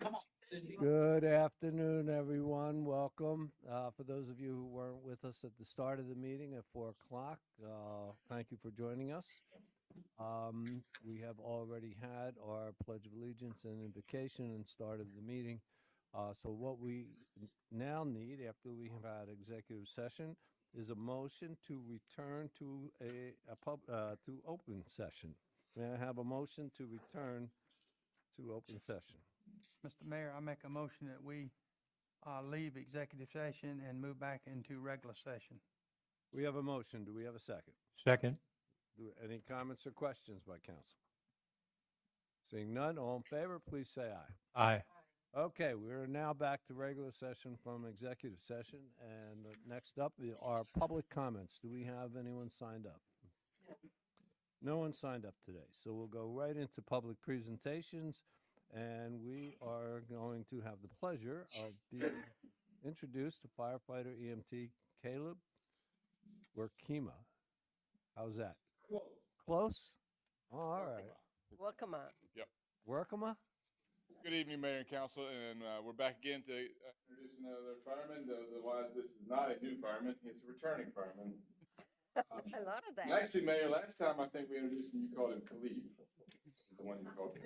Come on, Cindy. Good afternoon, everyone. Welcome. For those of you who weren't with us at the start of the meeting at 4 o'clock, thank you for joining us. We have already had our Pledge of Allegiance and invocation and started the meeting. So what we now need, after we have had executive session, is a motion to return to to open session. May I have a motion to return to open session? Mr. Mayor, I make a motion that we leave executive session and move back into regular session. We have a motion. Do we have a second? Second. Any comments or questions by council? Seeing none, all in favor, please say aye. Aye. Okay, we're now back to regular session from executive session. And next up are public comments. Do we have anyone signed up? No one signed up today. So we'll go right into public presentations. And we are going to have the pleasure of being introduced to firefighter EMT Caleb Workema. How's that? Close? All right. Welcome on. Yep. Workema? Good evening, Mayor and Council, and we're back again to introduce another fireman. This is not a new fireman; it's a returning fireman. A lot of that. Actually, Mayor, last time I think we introduced him, you called him Khalid. This is the one you called him.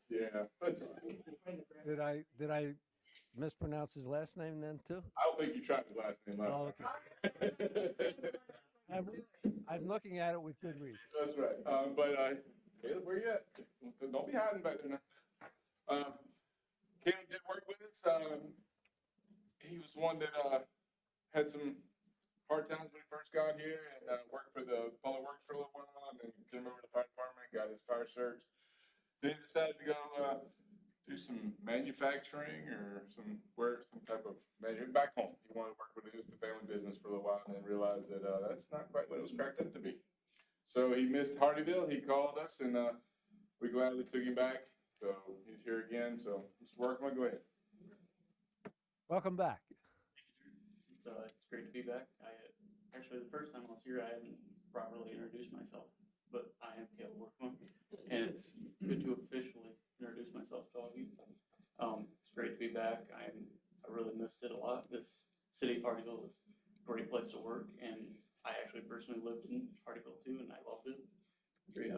Yeah, that's all right. Did I mispronounce his last name then too? I don't think you tried his last name out. Oh, I'm looking at it with good reason. That's right. But Caleb, where you at? Don't be hiding back there now. Caleb did work with us. He was one that had some hard times when he first got here and worked for the public works for a little while, and then came over to the fire department, got his fire search. Then he decided to go do some manufacturing or some type of back home. He wanted to work with his family business for a little while, and then realized that that's not quite what it was cracked up to be. So he missed Hardeeville. He called us, and we gladly took him back. So he's here again. So Mr. Workman, go ahead. Welcome back. It's great to be back. Actually, the first time I was here, I hadn't properly introduced myself, but I am Caleb Workman, and it's good to officially introduce myself to all of you. It's great to be back. I really missed it a lot. This city of Hardeeville is a great place to work, and I actually personally lived in Hardeeville too, and I loved it. Great,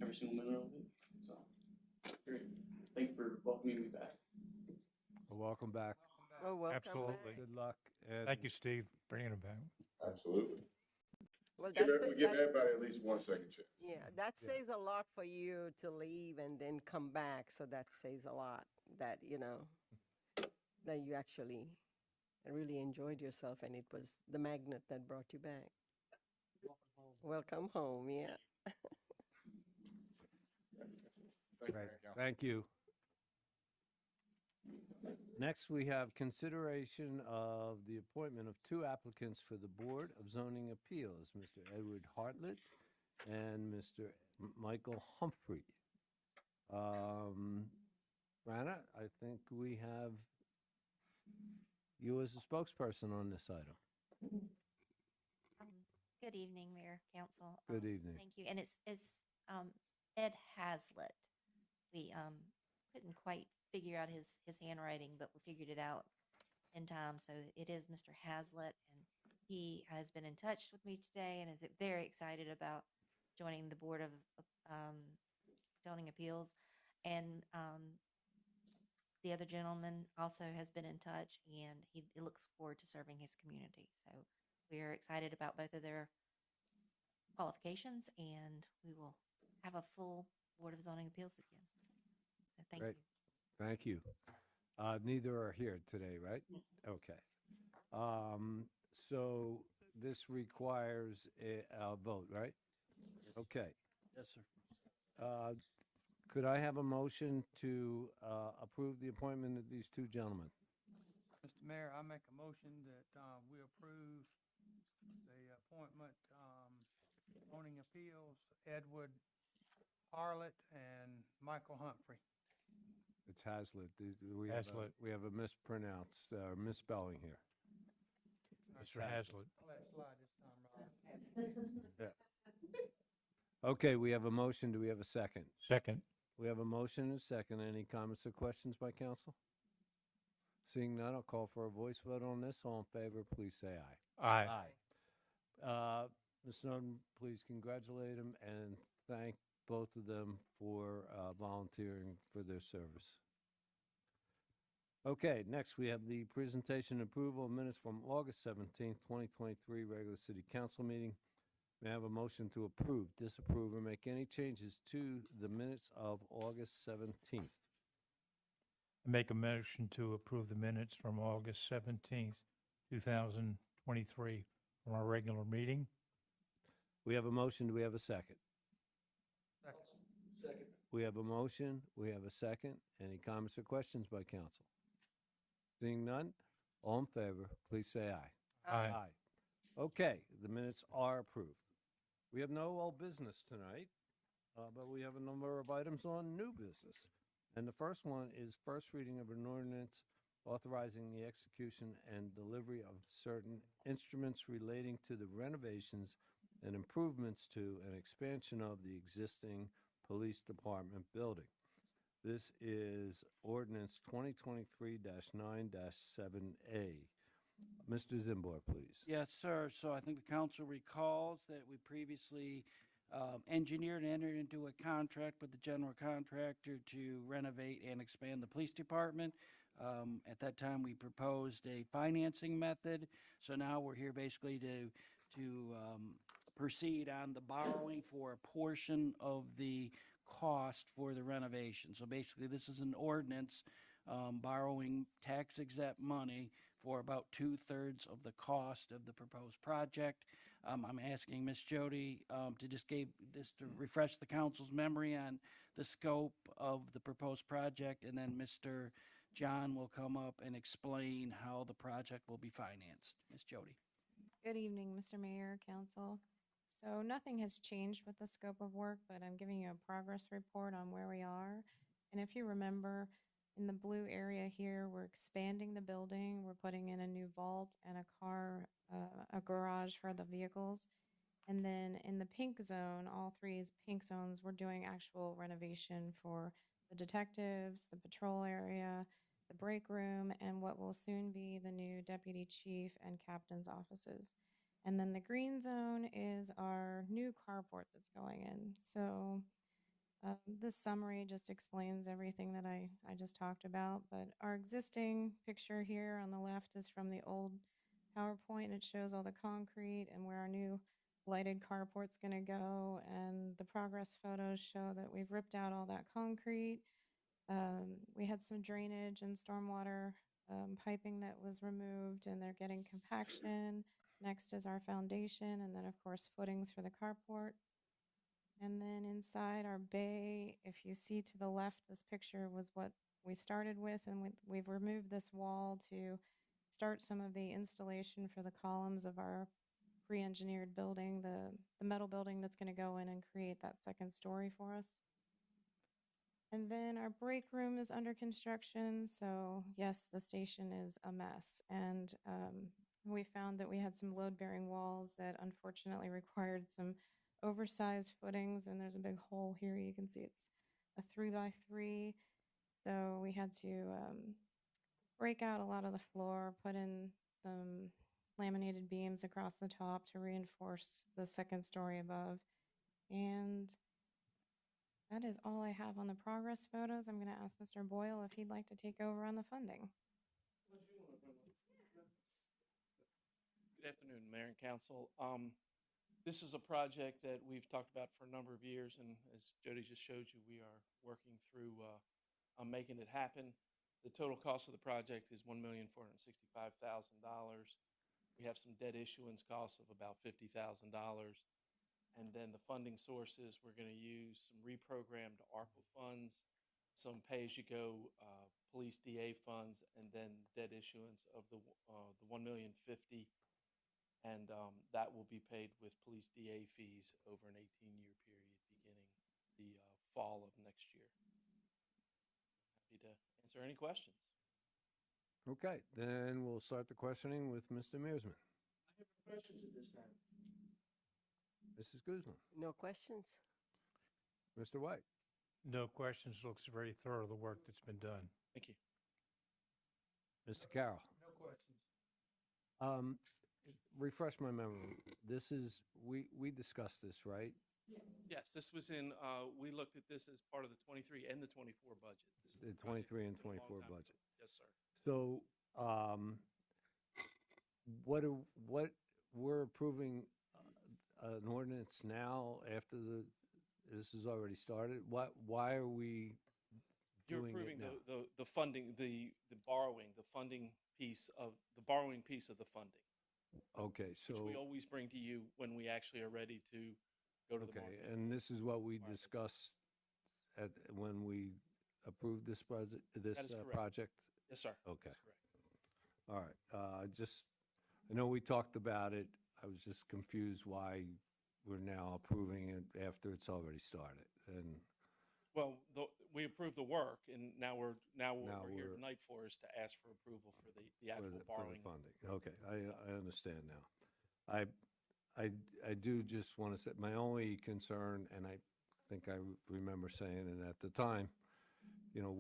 every single minute of it. So, great. Thank you for welcoming me back. Well, welcome back. Oh, welcome Absolutely. Good luck. And Thank you, Steve, bringing him back. Absolutely. Well, We give everybody at least 1 second chance. yeah, that says a lot for you to leave and then come back. So that says a lot that, that you actually really enjoyed yourself, and it was the magnet that brought you back. Welcome home, yeah. Thank you, Right. Mayor and Council. Thank you. Next, we have consideration of the appointment of two applicants for the Board of Zoning Appeals, Mr. Edward Hartlett and Mr. Michael Humphrey. Rana, I think we have you as a spokesperson on this item. Good evening, Mayor, Council. Good evening. Thank you. And it's Ed Hazlitt. We couldn't quite figure out his handwriting, but we figured it out in time. So it is Mr. Hazlitt, and he has been in touch with me today and is very excited about joining the Board of Zoning Appeals. And the other gentleman also has been in touch, and he looks forward to serving his community. So we are excited about both of their qualifications, and we will have a full Board of Zoning Appeals again. So thank Great. you. Thank you. Neither are here today, right? Okay. So this requires a vote, right? Okay. Yes, sir. Could I have a motion to approve the appointment of these two gentlemen? Mr. Mayor, I make a motion that we approve the appointment, zoning appeals, Edward Harlett and Michael Humphrey. It's Hazlitt. Hazlitt. We have a mispronounced, misspelling here. It's Mr. Hazlitt. I'll let it slide this time, Rob. Okay, we have a motion. Do we have a second? Second. We have a motion and a second. Any comments or questions by council? Seeing none, I'll call for a voice vote on this. All in favor, please say aye. Aye. Ms. Snowden, please congratulate them and thank both of them for volunteering for their service. Okay, next we have the presentation and approval of minutes from August 17th, 2023 regular city council meeting. May I have a motion to approve, disapprove, or make any changes to the minutes of August 17th? Make a motion to approve the minutes from August 17th, 2023 from our regular meeting. We have a motion. Do we have a second? Second. We have a motion. We have a second. Any comments or questions by council? Seeing none, all in favor, please say aye. Aye. Okay, the minutes are approved. We have no old business tonight, but we have a number of items on new business. And the first one is first reading of an ordinance authorizing the execution and delivery of certain instruments relating to the renovations and improvements to an expansion of the existing police department building. This is ordinance 2023-9-7A. Mr. Zimbor, please. Yes, sir. So I think the council recalls that we previously engineered and entered into a contract with the general contractor to renovate and expand the police department. At that time, we proposed a financing method. So now we're here basically to proceed on the borrowing for a portion of the cost for the renovation. So basically, this is an ordinance borrowing tax-exempt money for about 2/3 of the cost of the proposed project. I'm asking Ms. Jody to to refresh the council's memory on the scope of the proposed project, and then Mr. John will come up and explain how the project will be financed. Ms. Jody. Good evening, Mr. Mayor, Council. So nothing has changed with the scope of work, but I'm giving you a progress report on where we are. And if you remember, in the blue area here, we're expanding the building. We're putting in a new vault and a garage for the vehicles. And then in the pink zone, all three pink zones, we're doing actual renovation for the detectives, the patrol area, the break room, and what will soon be the new deputy chief and captain's offices. And then the green zone is our new carport that's going in. So this summary just explains everything that I just talked about. But our existing picture here on the left is from the old PowerPoint. It shows all the concrete and where our new lighted carport's going to go. And the progress photos show that we've ripped out all that concrete. We had some drainage and stormwater piping that was removed, and they're getting compaction. Next is our foundation, and then, of course, footings for the carport. And then inside our bay, if you see to the left, this picture was what we started with, and we've removed this wall to start some of the installation for the columns of our pre-engineered building, the metal building that's going to go in and create that second story for us. And then our break room is under construction. So yes, the station is a mess. And we found that we had some load-bearing walls that unfortunately required some oversized footings. And there's a big hole here. You can see it's a 3x3. So we had to break out a lot of the floor, put in some laminated beams across the top to reinforce the second story above. And that is all I have on the progress photos. I'm going to ask Mr. Boyle if he'd like to take over on the funding. Good afternoon, Mayor and Council. This is a project that we've talked about for a number of years, and as Jody just showed you, we are working through making it happen. The total cost of the project is $1,465,000. We have some debt issuance costs of about $50,000. And then the funding sources, we're going to use some reprogrammed ARPA funds, some pay-as-you-go police DA funds, and then debt issuance of the $1,050,000, and that will be paid with police DA fees over an 18-year period beginning the fall of next year. Happy to answer any questions. Okay, then we'll start the questioning with Mr. Mearsman. I have no questions at this time. Mrs. Guzman. No questions? Mr. White. No questions. Looks very thorough, the work that's been done. Thank you. Mr. Carroll. No questions. Refresh my memory. This is, we discussed this, right? Yes, this was in, we looked at this as part of the 23 and the 24 budget. This is The a project 23 and that's been a long 24 time budget. coming. Yes, sir. So, we're approving an ordinance now after this has already started? Why are we You're doing approving it now? the funding, the borrowing, the funding piece of, the borrowing piece of the funding, Okay, which so, we always bring to you when we actually are ready to go to the okay, market. and this is what we Market. discussed when we approved this budget, this That is correct. project? Yes, sir. Okay. That's correct. All right, I know we talked about it. I was just confused why we're now approving it after it's already started. And Well, we approved the work, and now what Now we're here we're- tonight for is to ask for approval for the for actual the borrowing. funding. Okay, I understand now. I do just want to say, my only concern, and I think I remember saying it at the time, you know,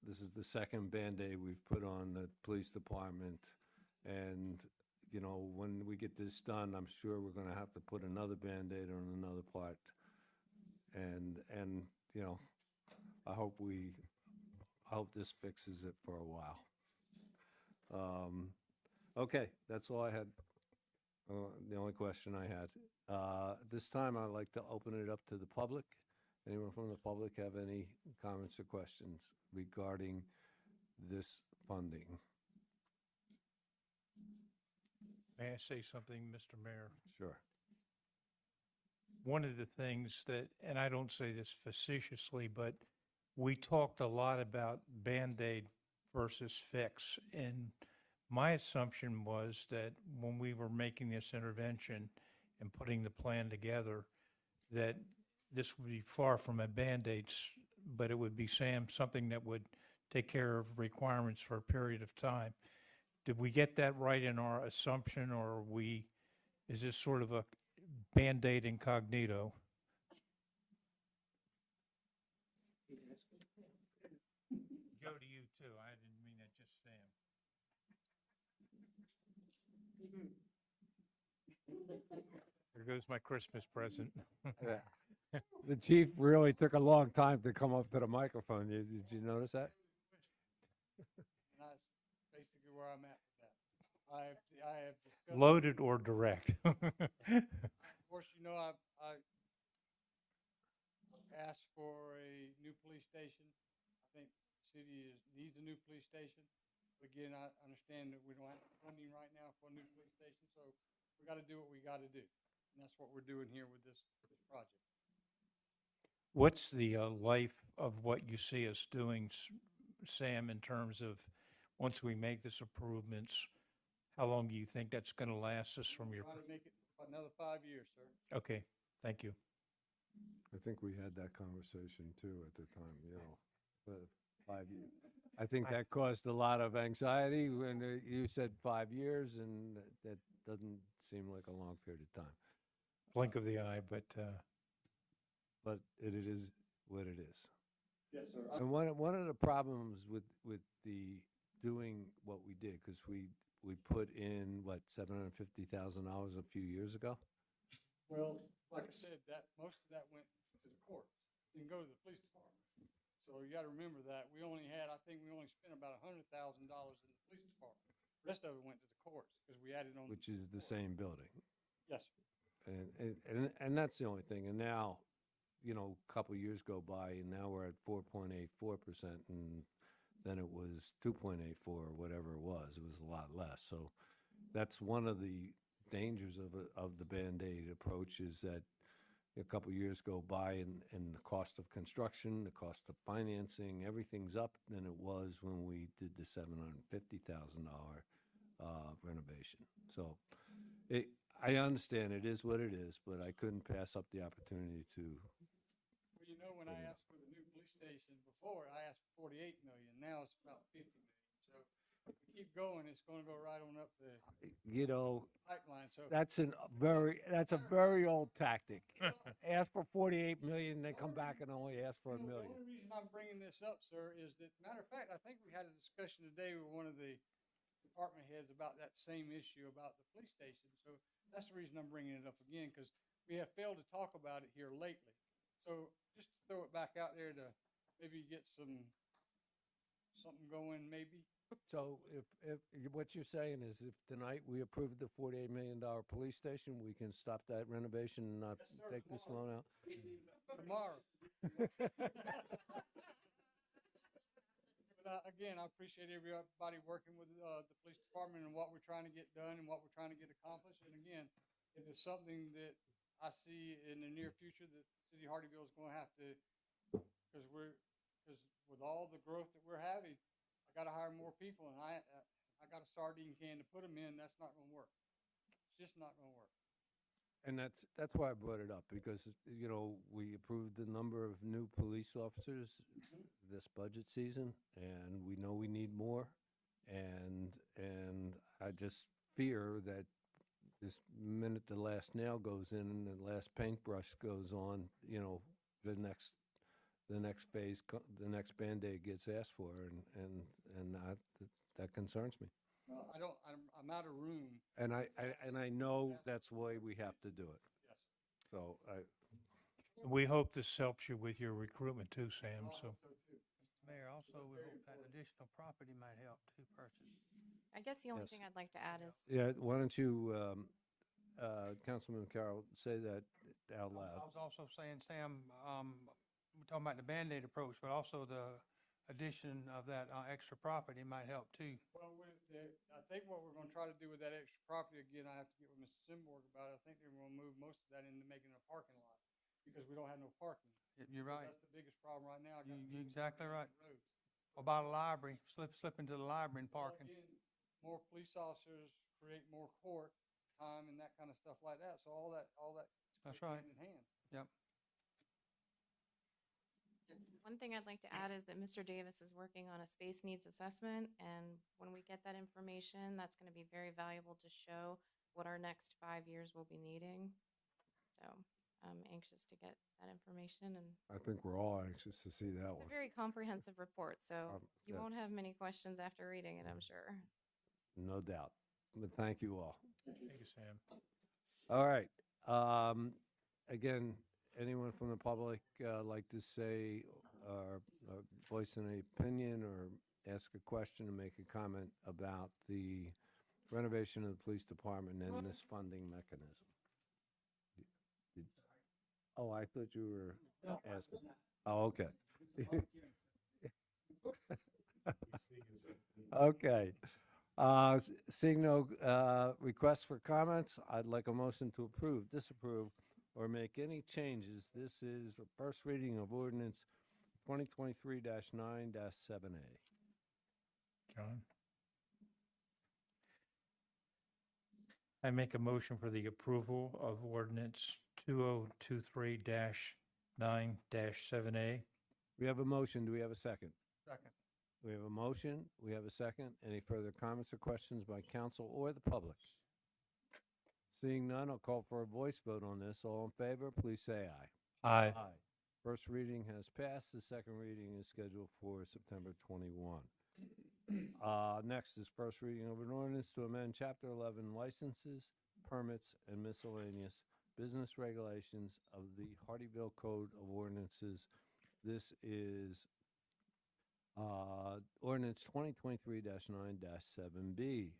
this is the second Band-Aid we've put on the police department. And, you know, when we get this done, I'm sure we're going to have to put another Band-Aid on another part. And, you know, I hope this fixes it for a while. Okay, that's all I had. The only question I had. This time, I'd like to open it up to the public. Anyone from the public have any comments or questions regarding this funding? May I say something, Mr. Mayor? Sure. One of the things that, and I don't say this facetiously, but we talked a lot about Band-Aid versus fix. And my assumption was that when we were making this intervention and putting the plan together, that this would be far from a Band-Aid, but it would be, something that would take care of requirements for a period of time. Did we get that right in our assumption, or is this sort of a Band-Aid incognito? Joe, to you too. I didn't mean that, just Sam. There goes my Christmas present. The chief really took a long time to come up to the microphone. Did you notice that? And that's basically where I'm at with that. I have discussed. Loaded or direct? Of course, you know, I asked for a new police station. I think the city needs a new police station. But again, I understand that we don't have funding right now for a new police station, so we got to do what we got to do. And that's what we're doing here with this project. What's the life of what you see us doing, Sam, in terms of once we make this improvements, how long do you think that's going to last us from your? Try to make it for another 5 years, sir. Okay, thank you. I think we had that conversation too at the time, you know, the 5 years. I think that caused a lot of anxiety when you said 5 years, and that doesn't seem like a long period of time. Blink of the eye, but it is what it is. Yes, sir. And one of the problems with the doing what we did, because we put in, what, $750,000 a few years ago? Well, like I said, most of that went to the courts, didn't go to the police department. So you got to remember that I think we only spent about $100,000 in the police department. The rest of it went to the courts because we added on. Which is the same building. Yes, sir. And that's the only thing. And now, you know, a couple of years go by, and now we're at 4.84%, and then it was 2.84 or whatever it was. It was a lot less. So that's one of the dangers of the Band-Aid approach, is that a couple of years go by, and the cost of construction, the cost of financing, everything's up than it was when we did the $750,000 renovation. So I understand it is what it is, but I couldn't pass up the opportunity to. Well, you know, when I asked for the new police station before, I asked for 48 million. Now it's about 50 million. So if we keep going, it's gonna go right on up the You know, pipeline, so. that's a very old tactic. Ask for 48 million, then come back and only ask for a The million. only reason I'm bringing this up, sir, is that, matter of fact, I think we had a discussion today with one of the department heads about that same issue about the police station. So that's the reason I'm bringing it up again, because we have failed to talk about it here lately. So just to throw it back out there to maybe get something going, maybe. So if what you're saying is if tonight we approve the $48 million police station, we can stop that renovation and not Yes, sir, take this loan out? Tomorrow. But again, I appreciate everybody working with the police department and what we're trying to get done and what we're trying to get accomplished. And again, it is something that I see in the near future that City of Hardeeville is going to have to, because with all the growth that we're having, I got to hire more people, and I got a sardine can to put them in. That's not going to work. It's just not going to work. And that's why I brought it up, because, you know, we approved the number of new police officers this budget season, and we know we need more. And I just fear that this minute the last nail goes in and the last paintbrush goes on, you know, the next phase, the next Band-Aid gets asked for, and that concerns me. Well, I'm out of room. And I know that's the way we have to do it. Yes. So We hope this helps you with your recruitment too, Sam, so. Mayor, also, we hope that additional property might help too, purchase. I guess the only Yes. thing I'd like to add is, yeah, why don't you, Councilman Carroll, say that out I loud? was also saying, Sam, we're talking about the Band-Aid approach, but also the addition of that extra property might help too. Well, I think what we're gonna try to do with that extra property, again, I have to get with Mr. Simborg about it. I think they're gonna move most of that into making it a parking lot, because we don't have no parking. You're right. That's the biggest problem right now. You're exactly right. About a library, slip into the library and parking. More police officers create more court time and that kind of stuff like that, so all that. That's right. Hand in hand. Yep. one thing I'd like to add is that Mr. Davis is working on a space needs assessment, and when we get that information, that's going to be very valuable to show what our next 5 years will be needing. So I'm anxious to get that information, and I think we're all anxious to see that it's one. a very comprehensive report, so you yeah. won't have many questions after reading it, I'm sure. No doubt. But thank you all. Thank you, Sam. All right. Again, anyone from the public like to say or voice an opinion or ask a question or make a comment about the renovation of the police department and this funding mechanism? Oh, I thought you were asking. Oh, okay. Okay. Seeing no requests for comments, I'd like a motion to approve, disapprove, or make any changes. This is the first reading of ordinance 2023-9-7A. John? I make a motion for the approval of ordinance 2023-9-7A. We have a motion. Do we have a second? Second. We have a motion. We have a second. Any further comments or questions by council or the public? Seeing none, I'll call for a voice vote on this. All in favor, please say aye. Aye. First reading has passed. The second reading is scheduled for September 21. Next is first reading of an ordinance to amend Chapter 11 licenses, permits, and miscellaneous business regulations of the Hardeeville Code of Ordinances. This is ordinance 2023-9-7B.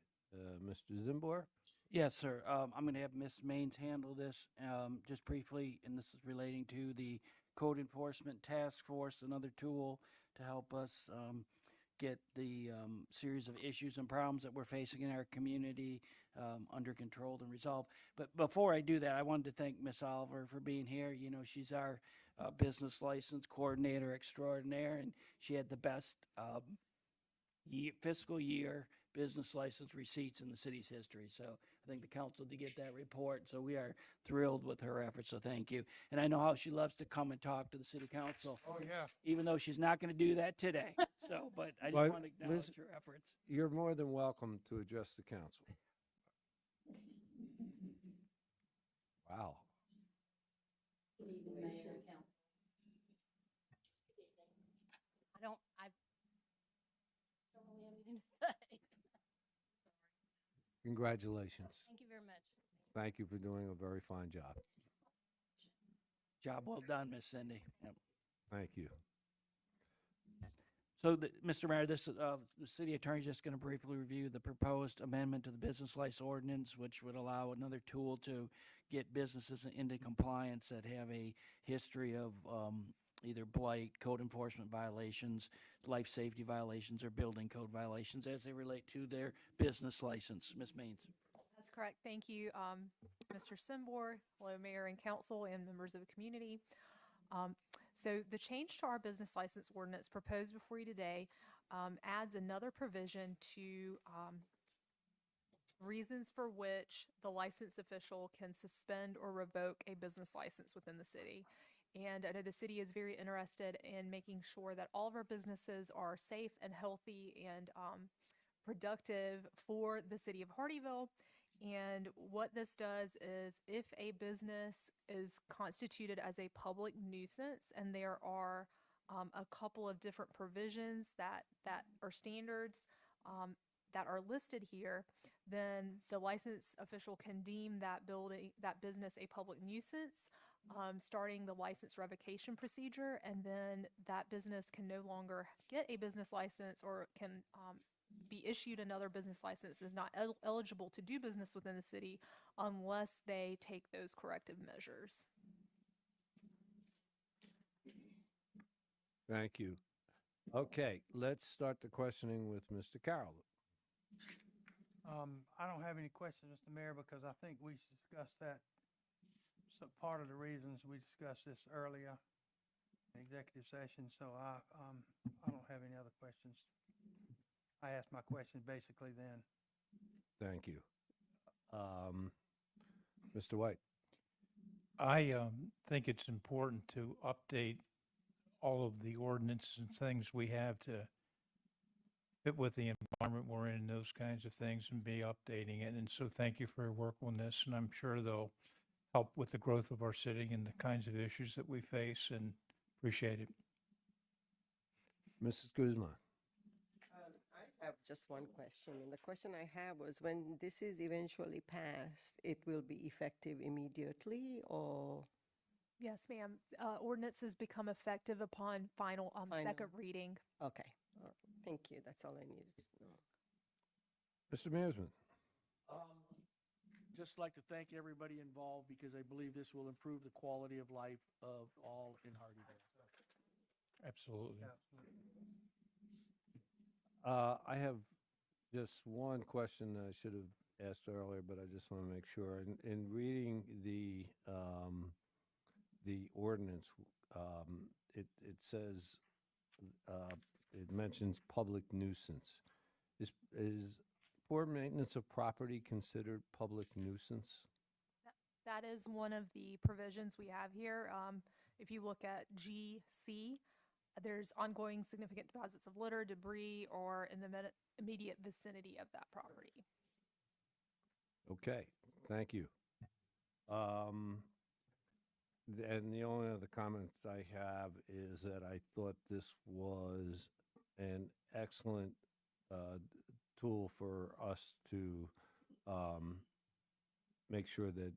Mr. Zimbor? Yes, sir. I'm going to have Ms. Maines handle this just briefly, and this is relating to the Code Enforcement Task Force, another tool to help us get the series of issues and problems that we're facing in our community under control and resolved. But before I do that, I wanted to thank Ms. Oliver for being here. You know, she's our business license coordinator extraordinaire, and she had the best fiscal year business license receipts in the city's history. So I think the council to get that report. So we are thrilled with her efforts, so thank you. And I know how she loves to come and talk to the city council, Oh, yeah. even though she's not going to do that today. So, but I just Well, want to acknowledge Liz- her efforts. You're more than welcome to address the council. Wow. I don't really have anything to say. Congratulations. Thank you very much. Thank you for doing a very fine job. Job well done, Miss Cindy. Yep. Thank you. So, Mr. Mayor, the city attorney is just going to briefly review the proposed amendment to the business license ordinance, which would allow another tool to get businesses into compliance that have a history of either blight, code enforcement violations, life safety violations, or building code violations as they relate to their business license. Ms. Maines. That's correct. Thank you, Mr. Simbor. Hello, Mayor and Council and members of the community. So the change to our business license ordinance proposed before you today adds another provision to reasons for which the license official can suspend or revoke a business license within the city. And I know the city is very interested in making sure that all of our businesses are safe and healthy and productive for the city of Hardeeville. And what this does is if a business is constituted as a public nuisance and there are a couple of different provisions that are standards that are listed here, then the license official can deem that business a public nuisance, starting the license revocation procedure, and then that business can no longer get a business license or can be issued another business license, is not eligible to do business within the city unless they take those corrective measures. Thank you. Okay, let's start the questioning with Mr. Carroll. I don't have any questions, Mr. Mayor, because I think we discussed that. So part of the reasons we discussed this earlier in executive session, so I don't have any other questions. I asked my question basically then. Thank you. Mr. White. I think it's important to update all of the ordinances and things we have to fit with the environment we're in, those kinds of things, and be updating it. And so thank you for your work on this, and I'm sure they'll help with the growth of our city and the kinds of issues that we face, and appreciate it. Mrs. Guzman. I have just one question, and the question I have was, when this is eventually passed, it will be effective immediately, or? Yes, ma'am. Ordinances become effective upon final second reading. Okay, all right. Thank you. That's all I needed to know. Mr. Mearsman. Just like to thank everybody involved because I believe this will improve the quality of life of all in Hardeeville. Absolutely. I have just one question that I should have asked earlier, but I just want to make sure. In reading the ordinance, it says, it mentions public nuisance. Is poor maintenance of property considered public nuisance? That is one of the provisions we have here. If you look at GC, there's ongoing significant deposits of litter, debris, or in the immediate vicinity of that property. Okay, thank you. And the only other comments I have is that I thought this was an excellent tool for us to make sure that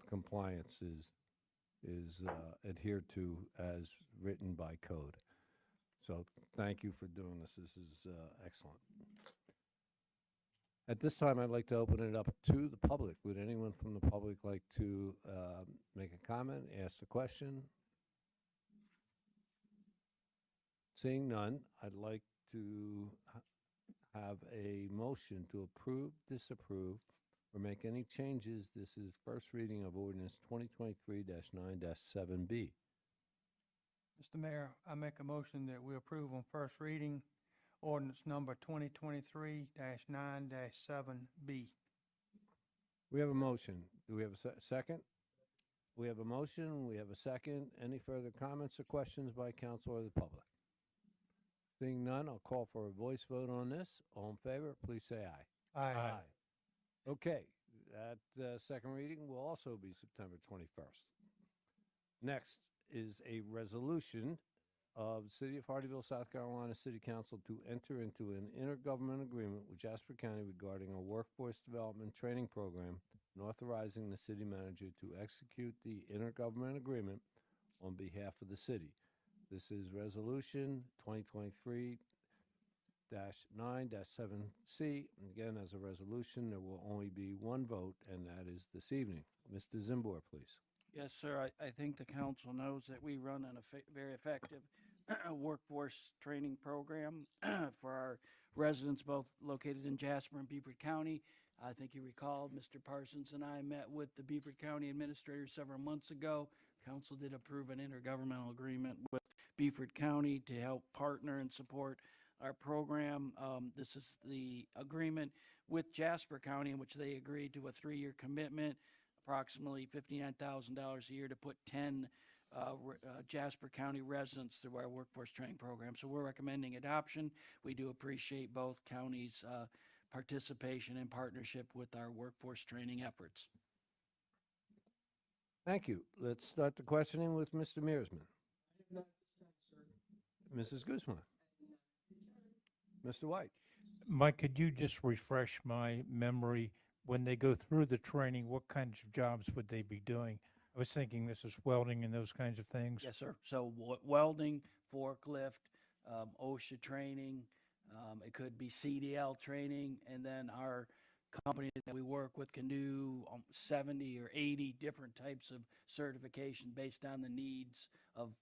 compliance is adhered to as written by code. So thank you for doing this. This is excellent. At this time, I'd like to open it up to the public. Would anyone from the public like to make a comment, ask a question? Seeing none, I'd like to have a motion to approve, disapprove, or make any changes. This is first reading of ordinance 2023-9-7B. Mr. Mayor, I make a motion that we approve on first reading ordinance number 2023-9-7B. We have a motion. Do we have a second? We have a motion. We have a second. Any further comments or questions by council or the public? Seeing none, I'll call for a voice vote on this. All in favor, please say aye. Aye. Okay, that second reading will also be September 21st. Next is a resolution of the City of Hardeeville, South Carolina City Council to enter into an intergovernmental agreement with Jasper County regarding a workforce development training program and authorizing the city manager to execute the intergovernmental agreement on behalf of the city. This is Resolution 2023-9-7C. And again, as a resolution, there will only be one vote, and that is this evening. Mr. Zimbor, please. Yes, sir. I think the council knows that we run a very effective workforce training program for our residents, both located in Jasper and Beaufort County. I think you recall Mr. Parsons and I met with the Beaufort County administrator several months ago. Council did approve an intergovernmental agreement with Beaufort County to help partner and support our program. This is the agreement with Jasper County in which they agreed to a 3-year commitment, approximately $59,000 a year to put 10 Jasper County residents through our workforce training program. So we're recommending adoption. We do appreciate both counties' participation and partnership with our workforce training efforts. Thank you. Let's start the questioning with Mr. Mearsman. Mrs. Guzman. Mr. White. Mike, could you just refresh my memory? When they go through the training, what kinds of jobs would they be doing? I was thinking this is welding and those kinds of things. Yes, sir. So welding, forklift, OSHA training, it could be CDL training, and then our company that we work with can do 70 or 80 different types of certification based on the needs of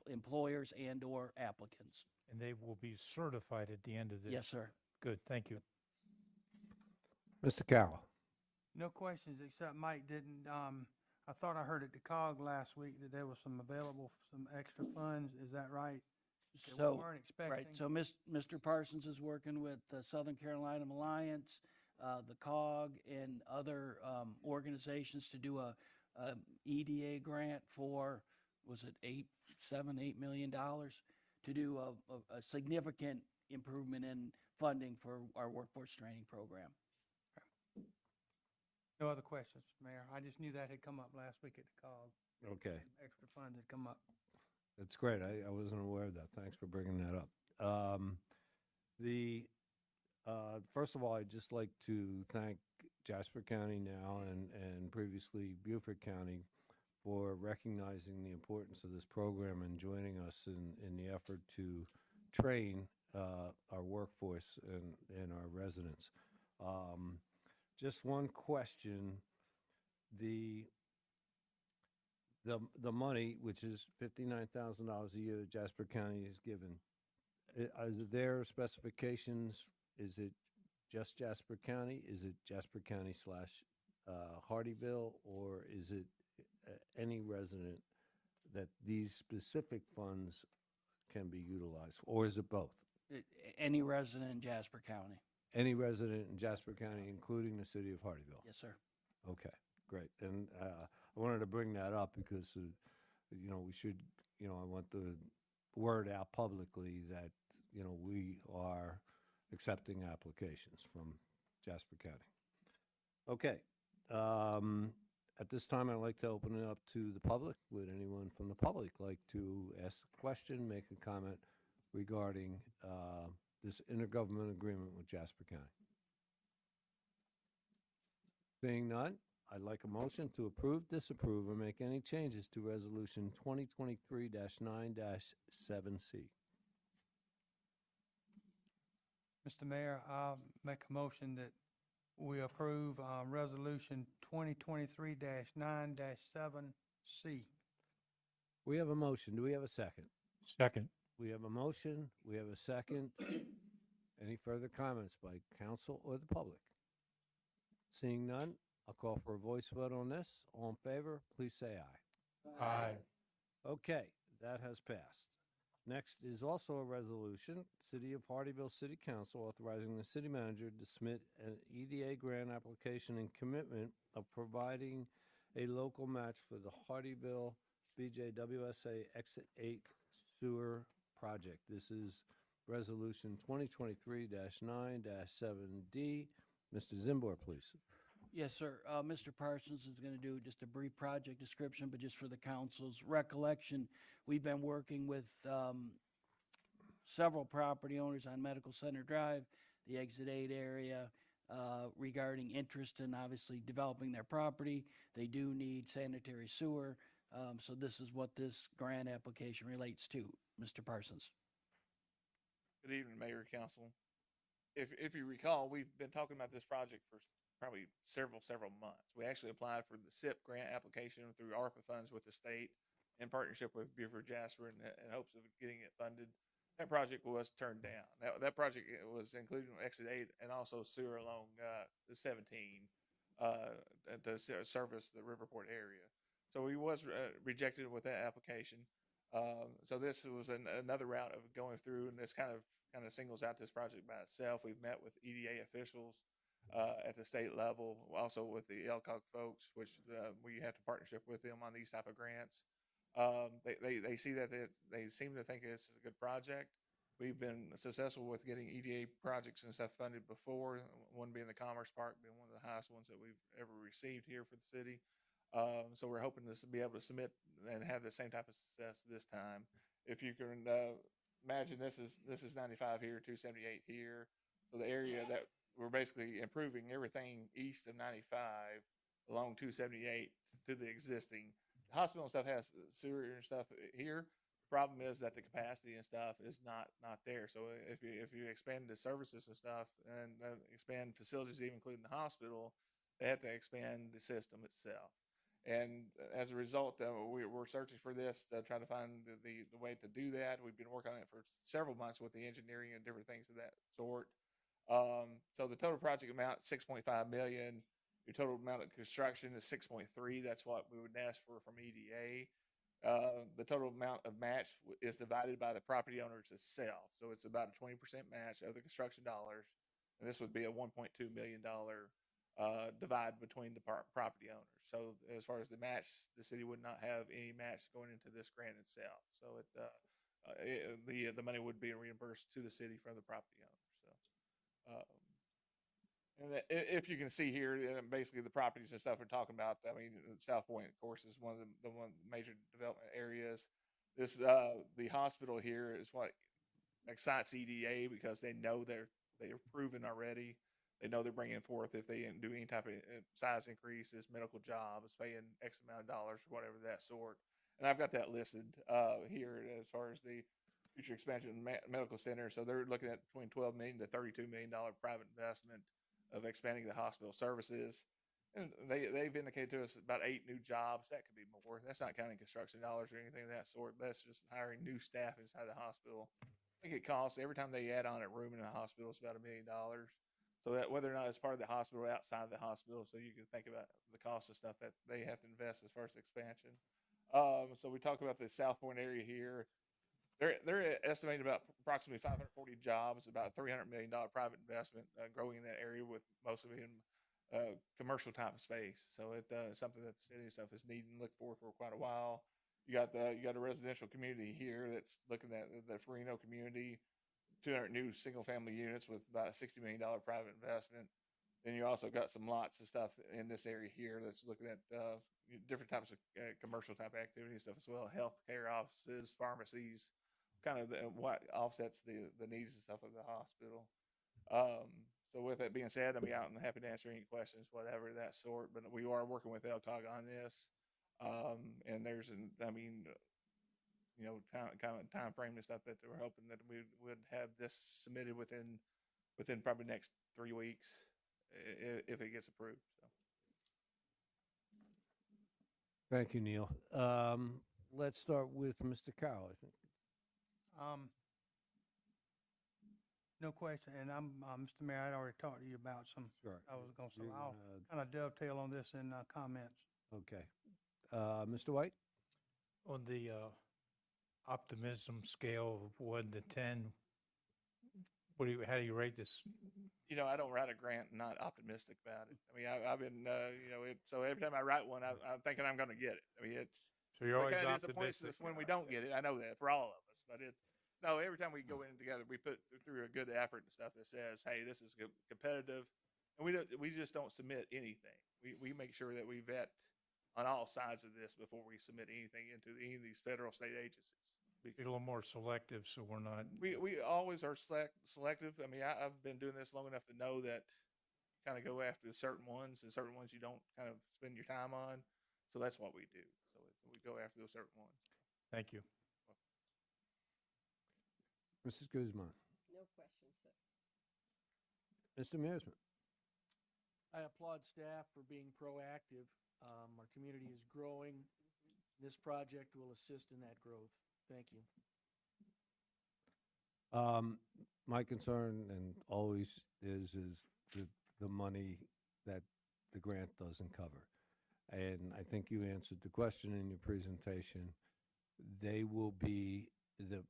employers and or applicants. And they will be certified at the end of this? Yes, sir. Good, thank you. Mr. Carroll. No questions, except Mike didn't, I thought I heard at the COG last week that there was some available, some extra funds. Is that right? That we So, weren't expecting? right, so Mr. Parsons is working with the Southern Carolina Alliance, the COG, and other organizations to do a EDA grant for, was it $8 million to do a significant improvement in funding for our workforce training program. No other questions, Mayor. I just knew that had come up last week at the COG. Okay. Extra funds had come up. That's great. I wasn't aware of that. Thanks for bringing that up. First of all, I'd just like to thank Jasper County now and previously Beaufort County for recognizing the importance of this program and joining us in the effort to train our workforce and our residents. Just one question. The money, which is $59,000 a year that Jasper County is given, are there specifications? Is it just Jasper County? Is it Jasper County / Hardeeville? Or is it any resident that these specific funds can be utilized? Or is it both? Any resident in Jasper County. Any resident in Jasper County, including the city of Hardeeville? Yes, sir. Okay, great. And I wanted to bring that up because, we should, I want the word out publicly that, we are accepting applications from Jasper County. Okay. At this time, I'd like to open it up to the public. Would anyone from the public like to ask a question, make a comment regarding this intergovernmental agreement with Jasper County? Seeing none, I'd like a motion to approve, disapprove, or make any changes to Resolution 2023-9-7C. Mr. Mayor, I'll make a motion that we approve Resolution 2023-9-7C. We have a motion. Do we have a second? Second. We have a motion. We have a second. Any further comments by council or the public? Seeing none, I'll call for a voice vote on this. All in favor, please say aye. Aye. Okay, that has passed. Next is also a resolution, City of Hardeeville City Council authorizing the city manager to submit an EDA grant application and commitment of providing a local match for the Hardeeville BJWSA Exit 8 sewer project. This is Resolution 2023-9-7D. Mr. Zimbor, please. Yes, sir. Mr. Parsons is going to do just a brief project description, but just for the council's recollection, we've been working with several property owners on Medical Center Drive, the Exit 8 area, regarding interest in obviously developing their property. They do need sanitary sewer, so this is what this grant application relates to. Mr. Parsons. Good evening, Mayor, Council. If you recall, we've been talking about this project for probably several months. We actually applied for the Sept grant application through ARPA funds with the state in partnership with Beaufort Jasper in hopes of getting it funded. That project was turned down. That project was including Exit 8 and also sewer along the 17 to service the Riverport area. So we was rejected with that application. So this was another route of going through, and this kind of singles out this project by itself. We've met with EDA officials at the state level, also with the LCOG folks, which we have to partnership with them on these type of grants. They see that they seem to think it's a good project. We've been successful with getting EDA projects and stuff funded before, one being the Commerce Park being one of the highest ones that we've ever received here for the city. So we're hoping to be able to submit and have the same type of success this time. If you can imagine, this is 95 here, 278 here. So the area that we're basically improving everything east of 95 along 278 to the existing. The hospital and stuff has sewer and stuff here. The problem is that the capacity and stuff is not there. So if you expand the services and stuff and expand facilities, even including the hospital, they have to expand the system itself. And as a result, we're searching for this, trying to find the way to do that. We've been working on it for several months with the engineering and different things of that sort. So the total project amount, $6.5 million. Your total amount of construction is 6.3. That's what we would ask for from EDA. The total amount of match is divided by the property owners itself. So it's about a 20% match of the construction dollars. And this would be a $1.2 million divide between the property owners. So as far as the match, the city would not have any match going into this grant itself. So the money would be reimbursed to the city from the property owner. So, and if you can see here, basically the properties and stuff we're talking about. I mean, South Point, of course, is one of the major development areas. This the hospital here is what excites EDA because they know they're proven already. They know they're bringing forth if they do any type of size increases, medical jobs, paying X amount of dollars, whatever that sort. And I've got that listed here as far as the future expansion medical center. So they're looking at between $12 million to $32 million private investment of expanding the hospital services. And they've indicated to us about 8 new jobs. That could be more. That's not counting construction dollars or anything of that sort. That's just hiring new staff inside the hospital. I think it costs, every time they add on a room in a hospital, it's about $1 million. So that whether or not it's part of the hospital or outside of the hospital, so you can think about the cost of stuff that they have to invest as far as expansion. So we talk about the South Point area here. They're estimating about approximately 540 jobs, about $300 million private investment growing in that area, with most of it in commercial type of space. So it's something that the city and stuff is needing and look for quite a while. You got a residential community here that's looking at the Farino community. 200 new single-family units with about a $60 million private investment. Then you also got some lots of stuff in this area here that's looking at different types of commercial type activity and stuff as well. Healthcare offices, pharmacies, kind of what offsets the needs and stuff of the hospital. So with that being said, I'm happy to answer any questions, whatever that sort. But we are working with LCOG on this, and there's time frame and stuff that we're hoping that we would have this submitted within probably next 3 weeks if it gets approved. So. Thank you, Neil. Let's start with Mr. Carroll, I think. No question, and Mr. Mayor, I'd already talked to you about some. Sure. I was going to say, I'll kind of dovetail on this in comments. Okay. Mr. White? On the optimism scale of 1 to 10, how do you rate this? You know, I don't write a grant and not optimistic about it. I mean, I've been, so every time I write one, I'm thinking I'm going to get it. I mean, So you're always kind of disappoints optimistic. us when we don't get it. I know that for all of us, but no, every time we go in together, we put through a good effort and stuff that says, hey, this is competitive. And we just don't submit anything. We make sure that we vet on all sides of this before we submit anything into any of these federal state agencies. Be a little more selective, so we're not. We always are selective. I mean, I've been doing this long enough to know that kind of go after certain ones and certain ones you don't kind of spend your time on. So that's what we do. So we go after those certain ones. Thank you. Mrs. Guzman. No questions, sir. Mr. Mearsman. I applaud staff for being proactive. Our community is growing. This project will assist in that growth. Thank you. My concern and always is the money that the grant doesn't cover. And I think you answered the question in your presentation. They will be, the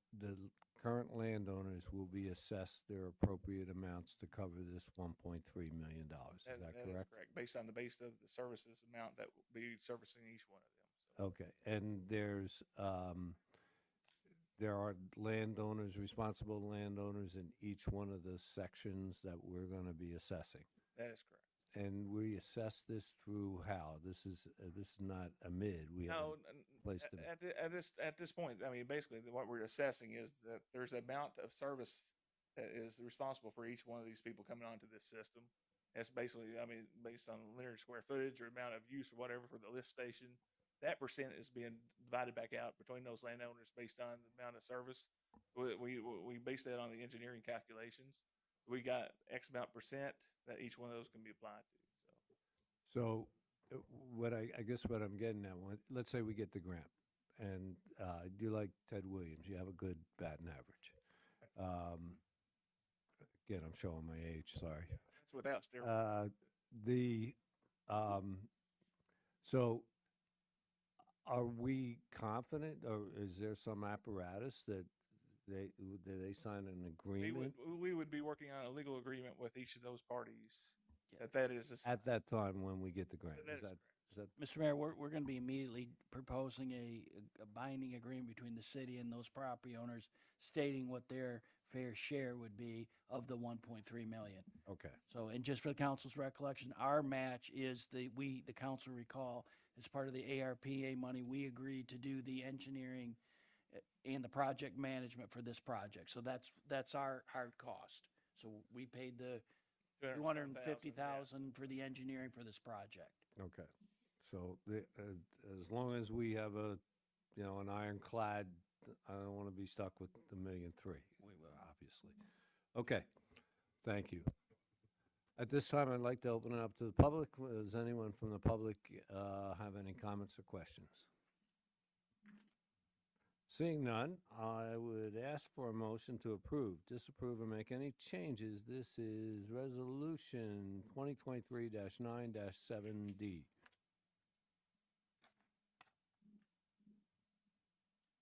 current landowners will be assessed their appropriate amounts to cover this $1.3 million. Is that That correct? is correct. Based on the base of the services amount that will be servicing each one of them. So. Okay, and there are landowners, responsible landowners in each one of the sections that we're going to be assessing. That is correct. And we assess this through how? This is not a mid. We have No, a place to. at this point, I mean, basically, what we're assessing is that there's an amount of service that is responsible for each one of these people coming onto this system. It's basically, I mean, based on linear square footage or amount of use or whatever for the lift station. That percent is being divided back out between those landowners based on the amount of service. We base that on the engineering calculations. We got X amount percent that each one of those can be applied to. So, what I guess what I'm getting at, let's say we get the grant, and you like Ted Williams, you have a good batting average. Again, I'm showing my age. Sorry. That's without steroids. So. Are we confident, or is there some apparatus that they sign an agreement? We would be working on a legal agreement with each of those parties. That is at that time when we get the grant. That Is that Mr. Mayor, we're going to be immediately proposing a binding agreement between the city and those property owners stating what their fair share would be of the 1.3 million. okay? So, and just for the council's recollection, our match is the council recall, as part of the ARPA money, we agreed to do the engineering and the project management for this project. So that's our hard cost. So we paid the $250,000 for the engineering for this project. Okay, so as long as we have an ironclad, I don't want to be stuck with the $1.3 million. We will. Obviously. Okay, thank you. At this time, I'd like to open it up to the public. Does anyone from the public have any comments or questions? Seeing none, I would ask for a motion to approve, disapprove, or make any changes. This is Resolution 2023-9-7D.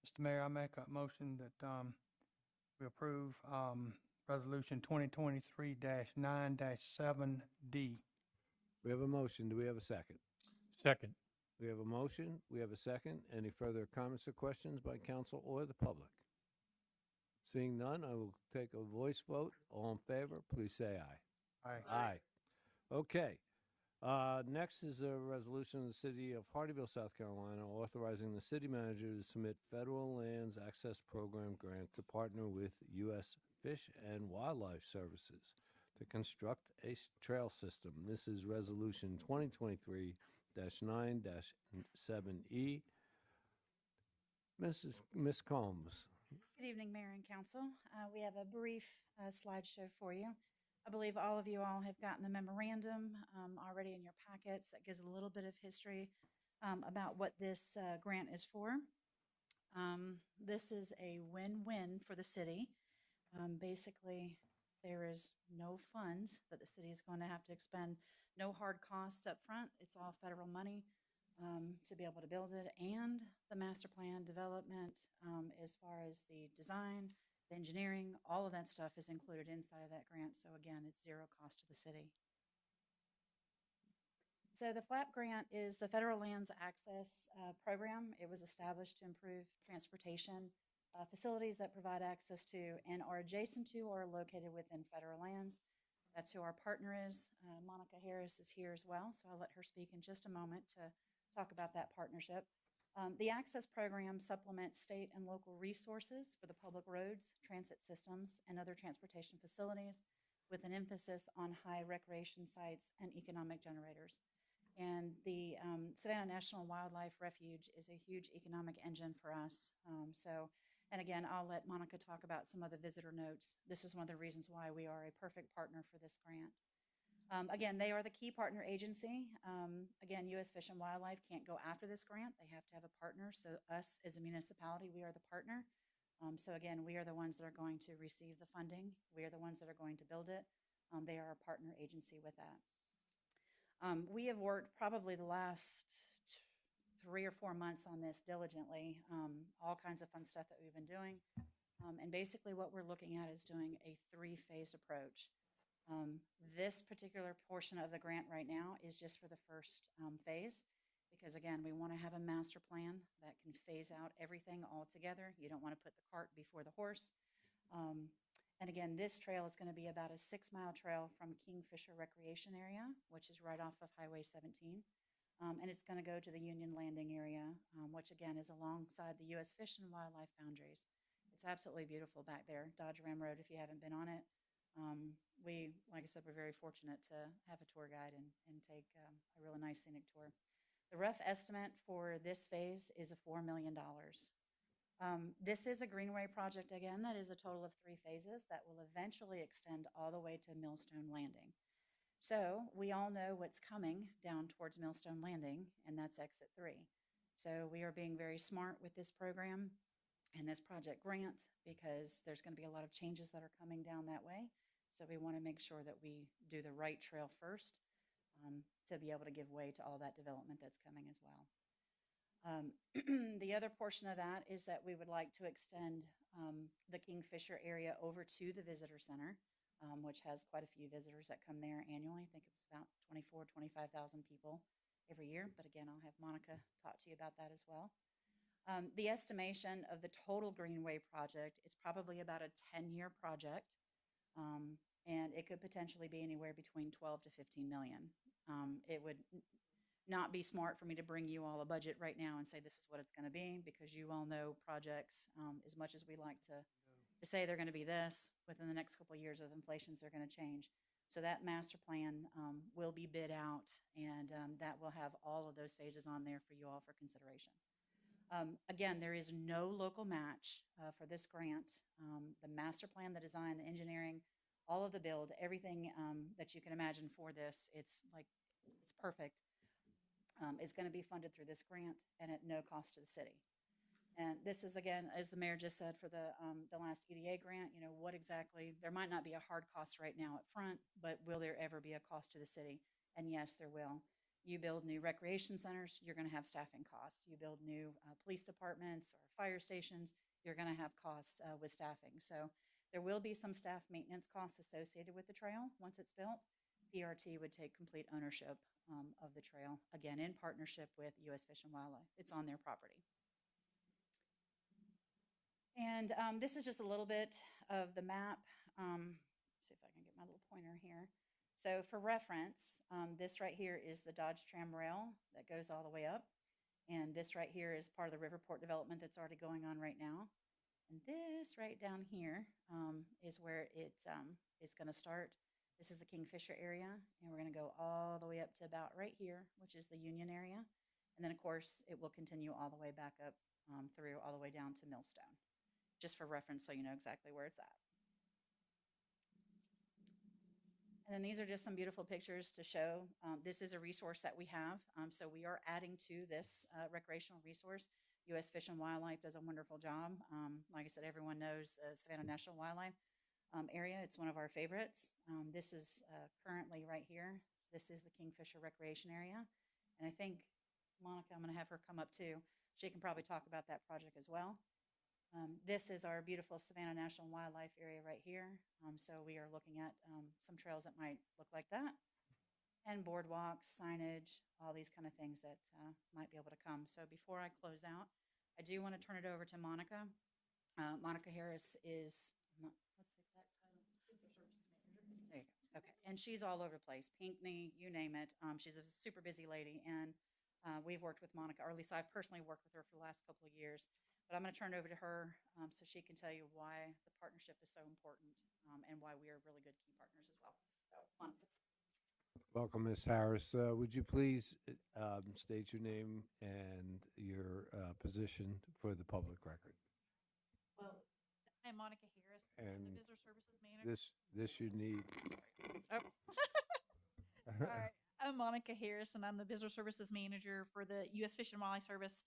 Mr. Mayor, I make a motion that we approve Resolution 2023-9-7D. We have a motion. Do we have a second? Second. We have a motion. We have a second. Any further comments or questions by council or the public? Seeing none, I will take a voice vote. All in favor, please say aye. Aye. Aye. Okay. Next is a resolution of the city of Hardeeville, South Carolina, authorizing the city manager to submit federal lands access program grant to partner with U.S. Fish and Wildlife Services to construct a trail system. This is resolution 2023-9-7E. Ms. Combs. Good evening, Mayor and Council. We have a brief slideshow for you. I believe all of you all have gotten the memorandum already in your packets that gives a little bit of history about what this grant is for. This is a win-win for the city. Basically, there is no funds that the city is going to have to expend, no hard costs up front. It's all federal money. to be able to build it, and the master plan development, as far as the design, the engineering, all of that stuff is included inside of that grant. So again, it's zero cost to the city. So the FLAP grant is the Federal Lands Access Program. It was established to improve transportation facilities that provide access to and are adjacent to or located within federal lands. That's who our partner is. Monica Harris is here as well, so I'll let her speak in just a moment to talk about that partnership. The Access Program supplements state and local resources for the public roads, transit systems, and other transportation facilities with an emphasis on high recreation sites and economic generators. And the Savannah National Wildlife Refuge is a huge economic engine for us. And again, I'll let Monica talk about some of the visitor notes. This is one of the reasons why we are a perfect partner for this grant. Again, they are the key partner agency. Again, U.S. Fish and Wildlife can't go after this grant. They have to have a partner. So us as a municipality, we are the partner. So again, we are the ones that are going to receive the funding. We are the ones that are going to build it. They are a partner agency with that. We have worked probably the last 3 or 4 months on this diligently, all kinds of fun stuff that we've been doing. And basically what we're looking at is doing a 3-phase approach. This particular portion of the grant right now is just for the first phase, because again, we want to have a master plan that can phase out everything all together. You don't want to put the cart before the horse. And again, this trail is going to be about a 6-mile trail from Kingfisher Recreation Area, which is right off of Highway 17. And it's going to go to the Union Landing area, which again is alongside the U.S. Fish and Wildlife boundaries. It's absolutely beautiful back there, Dodge Ram Road, if you haven't been on it. Like I said, we're very fortunate to have a tour guide and take a really nice scenic tour. The rough estimate for this phase is $4 million. This is a greenway project, again, that is a total of 3 phases that will eventually extend all the way to Millstone Landing. So we all know what's coming down towards Millstone Landing, and that's exit 3. So we are being very smart with this program and this project grant, because there's going to be a lot of changes that are coming down that way. So we want to make sure that we do the right trail first, to be able to give way to all that development that's coming as well. The other portion of that is that we would like to extend the Kingfisher area over to the visitor center, which has quite a few visitors that come there annually. I think it's about 25,000 people every year. But again, I'll have Monica talk to you about that as well. The estimation of the total Greenway project, it's probably about a 10-year project. And it could potentially be anywhere between 12 to 15 million. It would not be smart for me to bring you all a budget right now and say this is what it's going to be, because you all know projects, as much as we like to say they're going to be this, within the next couple of years with inflations, they're going to change. So that master plan will be bid out, and that will have all of those phases on there for you all for consideration. Again, there is no local match for this grant. The master plan, the design, the engineering, all of the build, everything that you can imagine for this, it's perfect, is going to be funded through this grant and at no cost to the city. And this is, again, as the mayor just said, for the last EDA grant, you know, what exactly, there might not be a hard cost right now up front, but will there ever be a cost to the city? And yes, there will. You build new recreation centers, you're going to have staffing costs. You build new police departments or fire stations, you're going to have costs with staffing. So there will be some staff maintenance costs associated with the trail once it's built. PRT would take complete ownership of the trail, again, in partnership with U.S. Fish and Wildlife. It's on their property. And this is just a little bit of the map. Let's see if I can get my little pointer here. So for reference, this right here is the Dodge Tram Rail that goes all the way up. And this right here is part of the Riverport development that's already going on right now. And this right down here is where it is going to start. This is the Kingfisher area, and we're going to go all the way up to about right here, which is the Union area. And then, of course, it will continue all the way back up through all the way down to Millstone, just for reference so you know exactly where it's at. And then these are just some beautiful pictures to show. This is a resource that we have. So we are adding to this recreational resource. U.S. Fish and Wildlife does a wonderful job. Like I said, everyone knows the Savannah National Wildlife area. It's one of our favorites. This is currently right here. This is the Kingfisher Recreation Area. And I think Monica, I'm going to have her come up too. She can probably talk about that project as well. This is our beautiful Savannah National Wildlife Area right here. So we are looking at some trails that might look like that, and boardwalks, signage, all these kind of things that might be able to come. So before I close out, I do want to turn it over to Monica. Monica Harris is, what's the exact title? Visitor Services Manager. There you go. Okay. And she's all over the place, Pinckney, you name it. She's a super busy lady. And we've worked with Monica, or at least I've personally worked with her for the last couple of years. But I'm going to turn it over to her so she can tell you why the partnership is so important and why we are really good key partners as well. So, Monica. Welcome, Ms. Harris. Would you please state your name and your position for the public record? Well, I'm Monica Harris. I'm And the Visitor Services Manager. This you need. Oh. All right. I'm Monica Harris, and I'm the Visitor Services Manager for the U.S. Fish and Wildlife Service,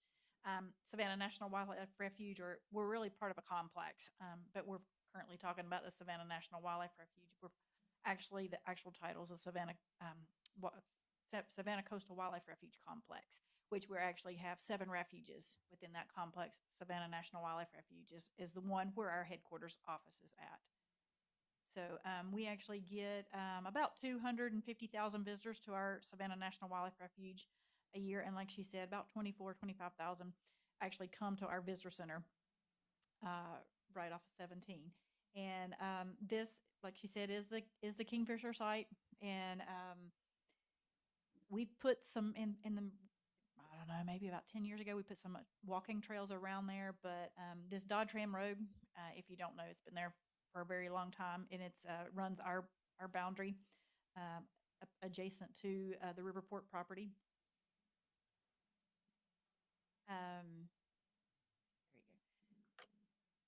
Savannah National Wildlife Refuge, or we're really part of a complex, but we're currently talking about the Savannah National Wildlife Refuge. We're actually, the actual title is the Savannah Coastal Wildlife Refuge Complex, which we actually have 7 refuges within that complex. Savannah National Wildlife Refuge is the one where our headquarters office is at. So we actually get about 250,000 visitors to our Savannah National Wildlife Refuge a year. And like she said, about 25,000 actually come to our visitor center right off of 17. And this, like she said, is the Kingfisher site. And we've put some in the, I don't know, maybe about 10 years ago, we put some walking trails around there. But this Dodge Ram Road, if you don't know, it's been there for a very long time, and it's runs our boundary adjacent to the Riverport property. There you go.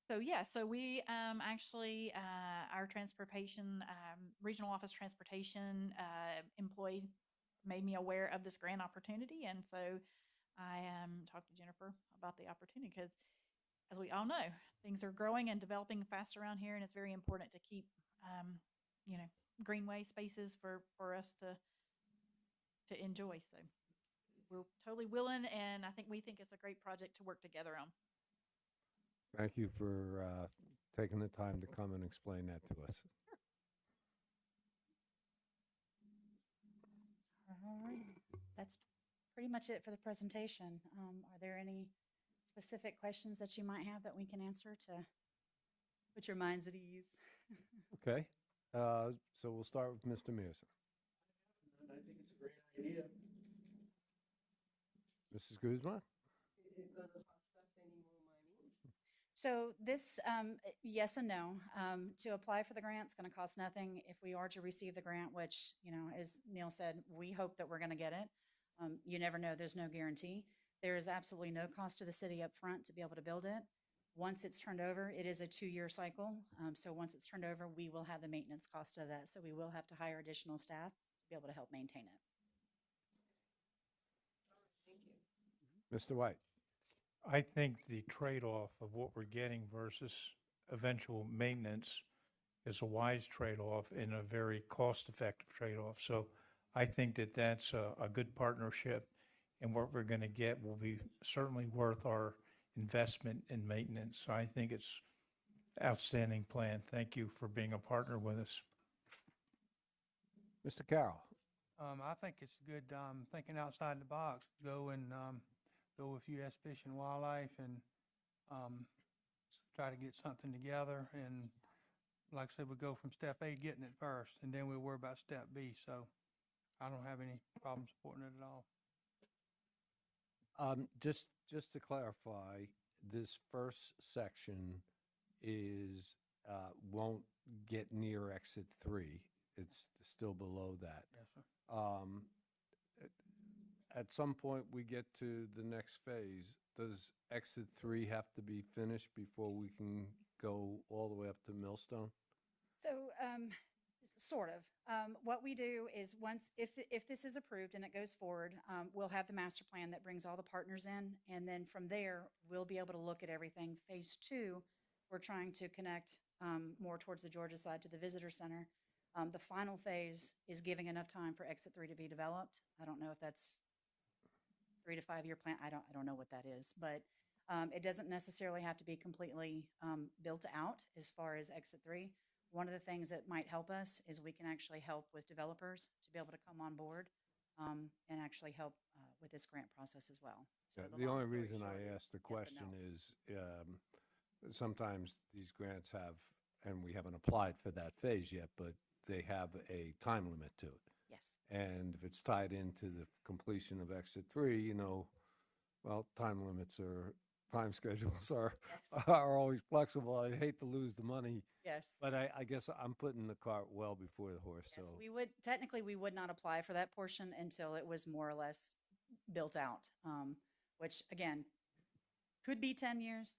So yeah, so we actually our transportation regional office transportation employee made me aware of this grant opportunity, and so I talked to Jennifer about the opportunity because, as we all know, things are growing and developing fast around here, and it's very important to keep, greenway spaces for us to enjoy. So we're totally willing, and I think we think it's a great project to work together on. Thank you for taking the time to come and explain that to us. All right. That's pretty much it for the presentation. Are there any specific questions that you might have that we can answer to put your minds at ease? Okay. So we'll start with Mr. Mearson. I think it's a great idea. Mrs. Guzman? Is it going to cost us any more money? So this, yes and no. To apply for the grant, it's going to cost nothing. If we are to receive the grant, which, as Neil said, we hope that we're going to get it. You never know. There's no guarantee. There is absolutely no cost to the city up front to be able to build it. Once it's turned over, it is a 2-year cycle. So once it's turned over, we will have the maintenance cost of that. So we will have to hire additional staff to be able to help maintain it. Thank you. Mr. White? I think the trade-off of what we're getting versus eventual maintenance is a wise trade-off and a very cost-effective trade-off. So I think that that's a good partnership, and what we're going to get will be certainly worth our investment in maintenance. So I think it's outstanding plan. Thank you for being a partner with us. Mr. Carroll? I think it's good, thinking outside the box, go with U.S. Fish and Wildlife and, try to get something together. And like I said, we go from step A, getting it first, and then we'll worry about step B. So I don't have any problem supporting it at all. Just to clarify, this first section is, won't get near exit 3. It's still below that. Yes, sir. At some point, we get to the next phase. Does exit 3 have to be finished before we can go all the way up to Millstone? So, sort of. What we do is if this is approved and it goes forward, we'll have the master plan that brings all the partners in. And then from there, we'll be able to look at everything. Phase 2, we're trying to connect more towards the Georgia side to the visitor center. The final phase is giving enough time for exit 3 to be developed. I don't know if that's 3 to 5 year plan. I don't know what that is, but it doesn't necessarily have to be completely built out as far as exit 3. One of the things that might help us is we can actually help with developers to be able to come on board and actually help with this grant process as well. So The long only story reason short I is asked the yes but question no. is sometimes these grants have, and we haven't applied for that phase yet, but they have a time limit to it. Yes. And if it's tied into the completion of exit 3, well, time schedules Yes. are always flexible. I'd hate to lose the money, Yes. but I guess I'm putting the cart well before the horse. Yes, So we would not apply for that portion until it was more or less built out, which again, could be 10 years,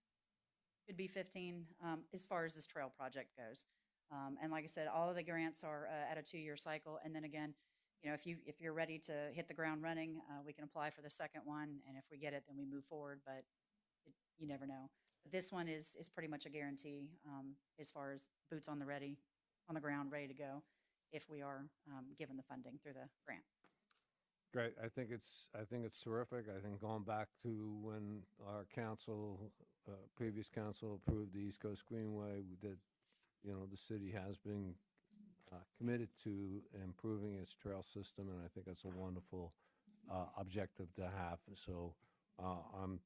could be 15, as far as this trail project goes. And like I said, all of the grants are at a 2-year cycle. And then again, if you're ready to hit the ground running, we can apply for the second one. And if we get it, then we move forward, but you never know. But this one is pretty much a guarantee, as far as boots on the ground, ready to go, if we are given the funding through the grant. great. I think it's terrific. I think going back to when our previous council approved the East Coast Greenway, the city has been committed to improving its trail system, and I think that's a wonderful objective to have. So I'm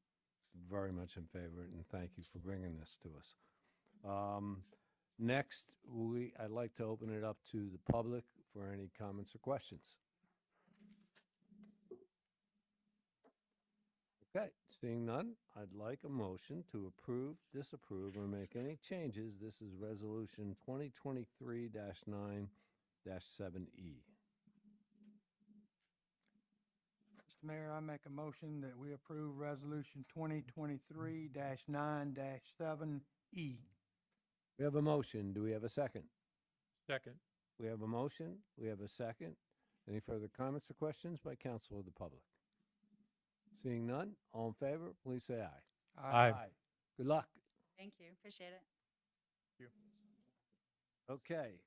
very much in favor, and thank you for bringing this to us. Next, I'd like to open it up to the public for any comments or questions. Okay, seeing none, I'd like a motion to approve, disapprove, or make any changes. This is Resolution 2023-9-7E. Mr. Mayor, I make a motion that we approve Resolution 2023-9-7E. We have a motion. Do we have a second? Second. We have a motion. We have a second. Any further comments or questions by council or the public? Seeing none, all in favor, please say aye. Aye. Good luck. Thank you. Appreciate it. Okay,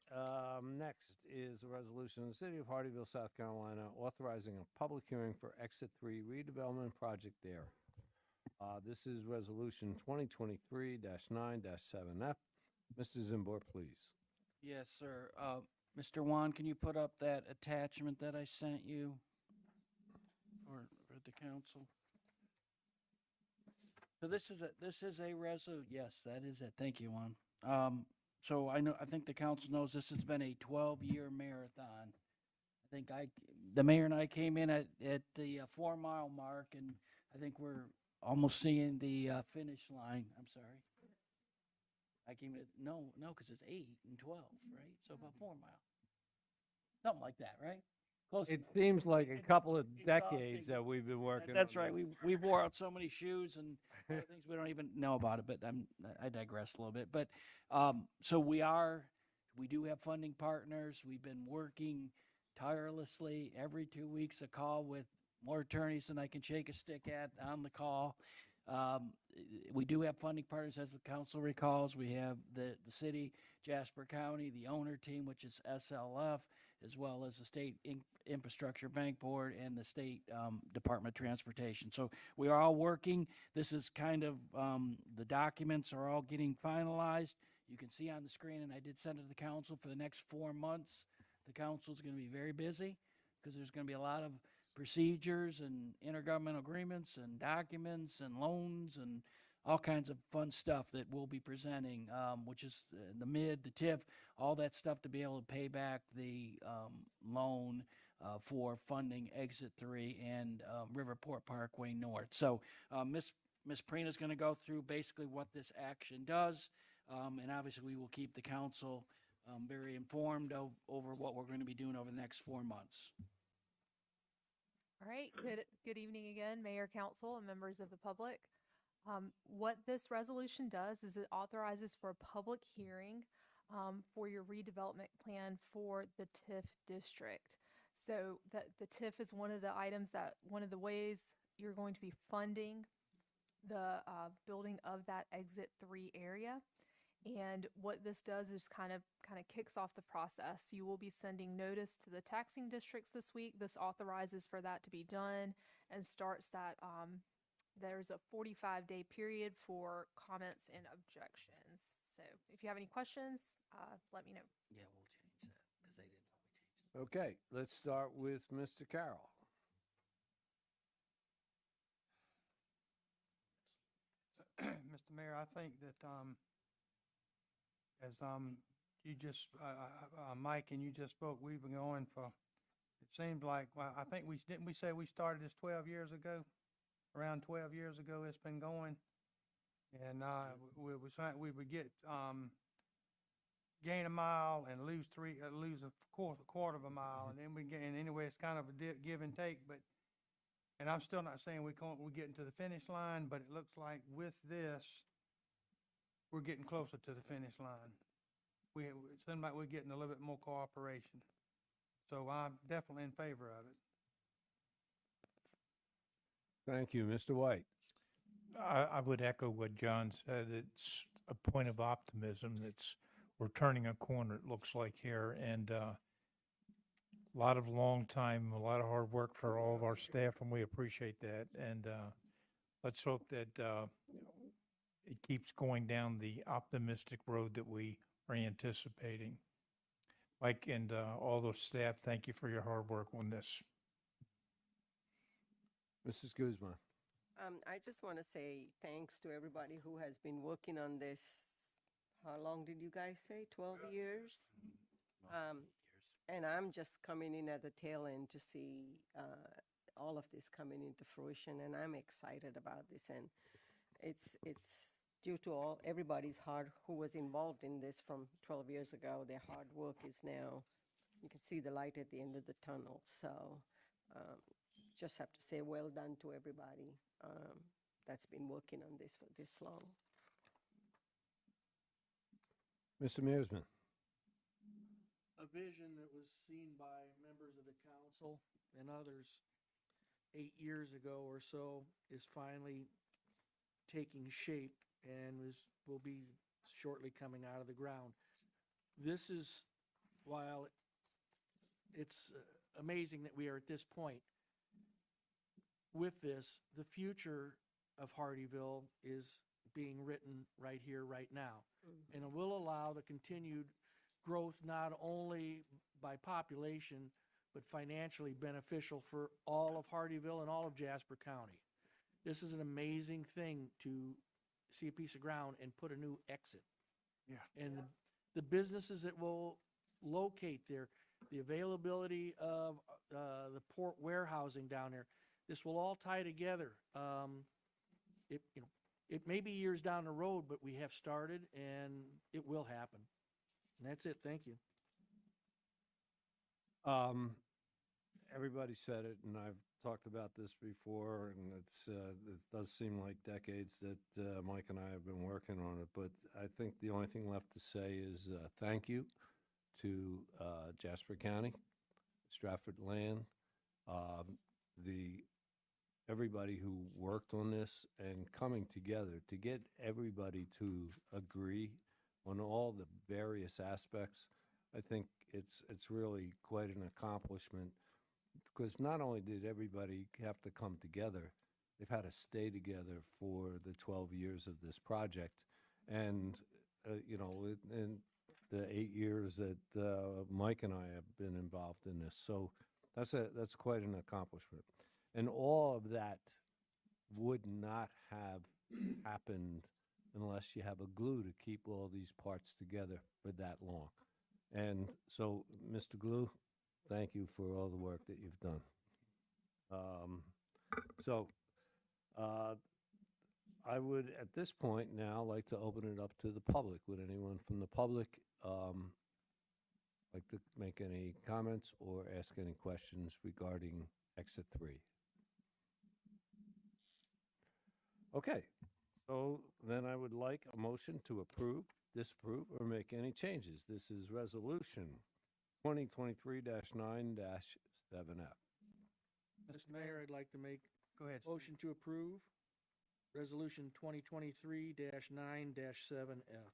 next is a resolution of the City of Hardeeville, South Carolina, authorizing a public hearing for Exit 3 redevelopment project there. This is Resolution 2023-9-7F. Mr. Zimbor, please. Yes, sir. Mr. Juan, can you put up that attachment that I sent you for the council? So this is a yes, that is it. Thank you, Juan. So I think the council knows this has been a 12-year marathon. I think the mayor and I came in at the 4-mile mark, and I think we're almost seeing the finish line. I'm sorry. I came in, no, because it's 8 and 12, right? So about 4 miles. Something like that, right? Close. It seems like a couple of Exhausting. decades that we've been working. That's on right. this. We wore out so many shoes and other things we don't even know about it. But I digress a little bit. But so we do have funding partners. We've been working tirelessly every 2 weeks. A call with more attorneys than I can shake a stick at on the call. We do have funding partners, as the council recalls. We have the city, Jasper County, the owner team, which is SLF, as well as the State Infrastructure Bank Board and the State Department of Transportation. So we are all working. This is kind of, the documents are all getting finalized. You can see on the screen, and I did send it to the council for the next 4 months. The council is going to be very busy because there's going to be a lot of procedures and intergovernmental agreements and documents and loans and all kinds of fun stuff that we'll be presenting, which is the MID, the TIF, all that stuff to be able to pay back the loan for funding Exit 3 and Riverport Parkway North. So Ms. Prina's going to go through basically what this action does, and obviously we will keep the council very informed over what we're going to be doing over the next 4 months. All right, good evening again, Mayor, Council, and members of the public. What this resolution does is it authorizes for a public hearing for your redevelopment plan for the TIF district. So that the TIF is one of the ways you're going to be funding the building of that Exit 3 area. And what this does is kind of kicks off the process. You will be sending notice to the taxing districts this week. This authorizes for that to be done. and starts that there's a 45-day period for comments and objections. So if you have any questions, let me know. Yeah, we'll change that because they didn't know we changed it. Okay, let's start with Mr. Carroll. Mr. Mayor, I think that, as, you just, Mike and you just spoke, we've been going for, it seems like, well, I think didn't we say we started this 12 years ago? Around 12 years ago, it's been going. And, we would get, gain a mile and lose lose a quarter of a mile. And then we get, and anyway, it's kind of a give and take, but, and I'm still not saying we're getting to the finish line, but it looks like with this, we're getting closer to the finish line. It seems like we're getting a little bit more cooperation. So I'm definitely in favor of it. Thank you, Mr. White. I would echo what John said. It's a point of optimism. We're turning a corner, it looks like here, and a lot of long time, a lot of hard work for all of our staff, and we appreciate that. And let's hope that it keeps going down the optimistic road that we are anticipating. Mike and all the staff, thank you for your hard work on this. Mrs. Guzman. I just want to say thanks to everybody who has been working on this. How long did you guys say? 12 years? And I'm just coming in at the tail end to see all of this coming into fruition, and I'm excited about this. And it's due to everybody's who was involved in this from 12 years ago. Their hard work is now, you can see the light at the end of the tunnel. So just have to say well done to everybody that's been working on this for this long. Mr. Mearsman. A vision that was seen by members of the council and others 8 years ago or so is finally taking shape and will be shortly coming out of the ground. This is, while it's amazing that we are at this point, with this, the future of Hardeeville is being written right here, right now. And it will allow the continued growth not only by population, but financially beneficial for all of Hardeeville and all of Jasper County. This is an amazing thing to see a piece of ground and put a new exit. Yeah. And the businesses that will locate there, the availability of the port warehousing down there, this will all tie together. It may be years down the road, but we have started and it will happen. And that's it. Thank you. Everybody said it, and I've talked about this before, and it does seem like decades that Mike and I have been working on it, but I think the only thing left to say is thank you to Jasper County, Stratford Land, everybody who worked on this and coming together to get everybody to agree on all the various aspects. I think it's really quite an accomplishment, because not only did everybody have to come together, they've had to stay together for the 12 years of this project. And, in the 8 years that Mike and I have been involved in this. So that's quite an accomplishment. And all of that would not have happened unless you have a glue to keep all these parts together for that long. And so, Mr. Glue, thank you for all the work that you've done. I would, at this point now, like to open it up to the public. Would anyone from the public like to make any comments or ask any questions regarding Exit 3? Okay, so then I would like a motion to approve, disapprove, or make any changes. This is Resolution 2023-9-7F. Mr. Mayor, I'd like to make Go ahead. a motion to approve Resolution 2023-9-7F.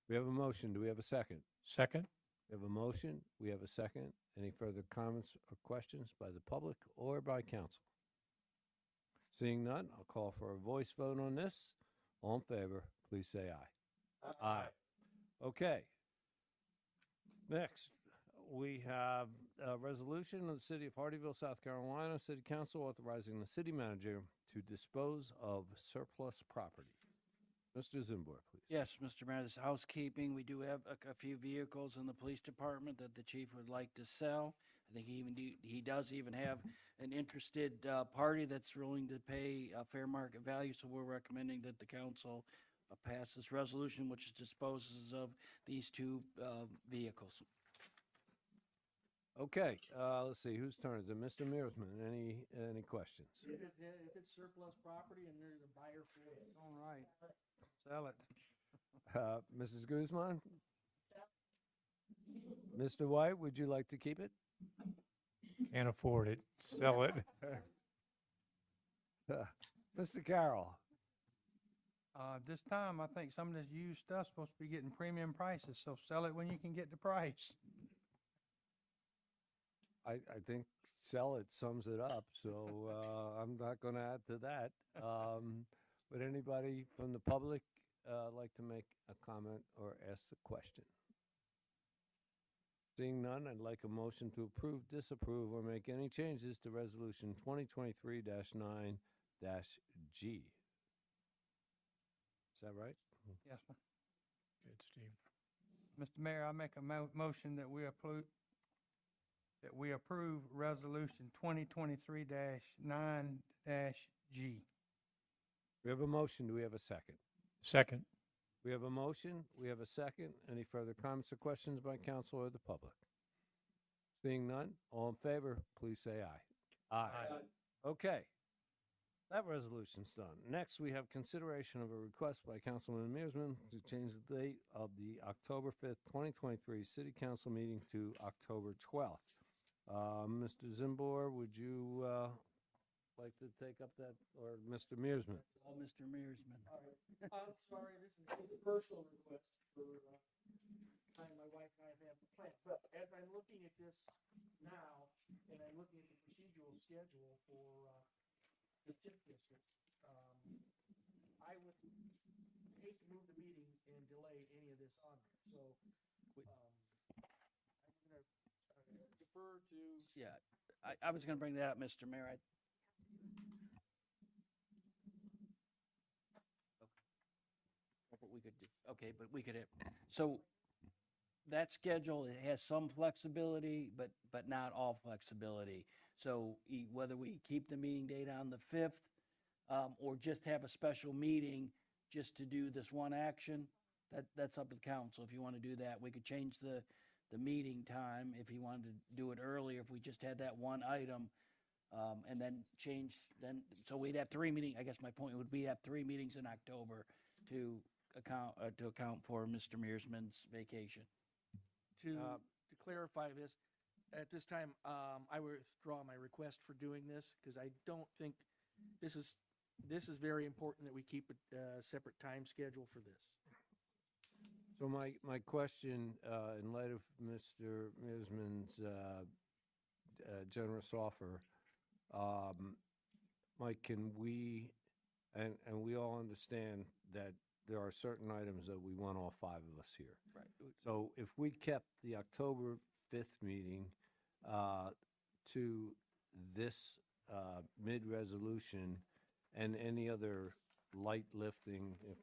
We have a motion. Do we have a second? Second? We have a motion. We have a second. Any further comments or questions by the public or by council? Seeing none, I'll call for a voice vote on this. All in favor, please say aye. Aye. Okay. Next, we have a resolution of the City of Hardeeville, South Carolina, City Council authorizing the city manager to dispose of surplus property. Mr. Zimbor, please. Yes, Mr. Mayor, this is housekeeping. We do have a few vehicles in the police department that the chief would like to sell. I think he does even have an interested party that's willing to pay fair market value, so we're recommending that the council pass this resolution, which disposes of these two vehicles. Okay, let's see, whose turn is it? Mr. Mearsman, any questions? If it's surplus property and there's a buyer for it. All right, sell it. Mrs. Guzman? Mr. White, would you like to keep it? Can't afford it. Sell it. Mr. Carroll? This time, I think some of this used stuff's supposed to be getting premium prices, so sell it when you can get the price. I think sell it sums it up, so I'm not going to add to that. Would anybody from the public like to make a comment or ask a question? Seeing none, I'd like a motion to approve, disapprove, or make any changes to Resolution 2023-9-G. Is that right? Yes, ma'am. Good, Steve. Mr. Mayor, I make a motion that we approve Resolution 2023-9-G. We have a motion. Do we have a second? Second. We have a motion. We have a second. Any further comments or questions by council or the public? Seeing none, all in favor, please say aye. Aye. Okay. That resolution's done. Next, we have consideration of a request by Councilman Mearsman to change the date of the October 5th, 2023 City Council meeting to October 12th. Mr. Zimbor, would you like to take up that, or Mr. Mearsman? Oh, Mr. Mearsman. I'm sorry, this is a personal request for time my wife and I have had planned. But as I'm looking at this now, and I'm looking at the procedural schedule for the TIP district, I would hate to move the meeting and delay any of this on there. So I'm going to defer to. Yeah, I was going to bring that up, Mr. Mayor. But we could do, okay, but we could have, so that schedule, it has some flexibility, but not all flexibility. So whether we keep the meeting date on the 5th, or just have a special meeting just to do this one action, that's up to the council. If you want to do that, we could change the meeting time if you wanted to do it earlier, if we just had that one item, and then so we'd have 3 meetings. I guess my point would be have 3 meetings in October to account for Mr. Mearsman's vacation. To clarify this, at this time, I withdraw my request for doing this because I don't think this is very important that we keep a separate time schedule for this. So my question, in light of Mr. Mearsman's generous offer, Mike, can we, and we all understand that there are certain items that we want all 5 of us here. Right. So if we kept the October 5th meeting to this mid-resolution and any other light lifting, if,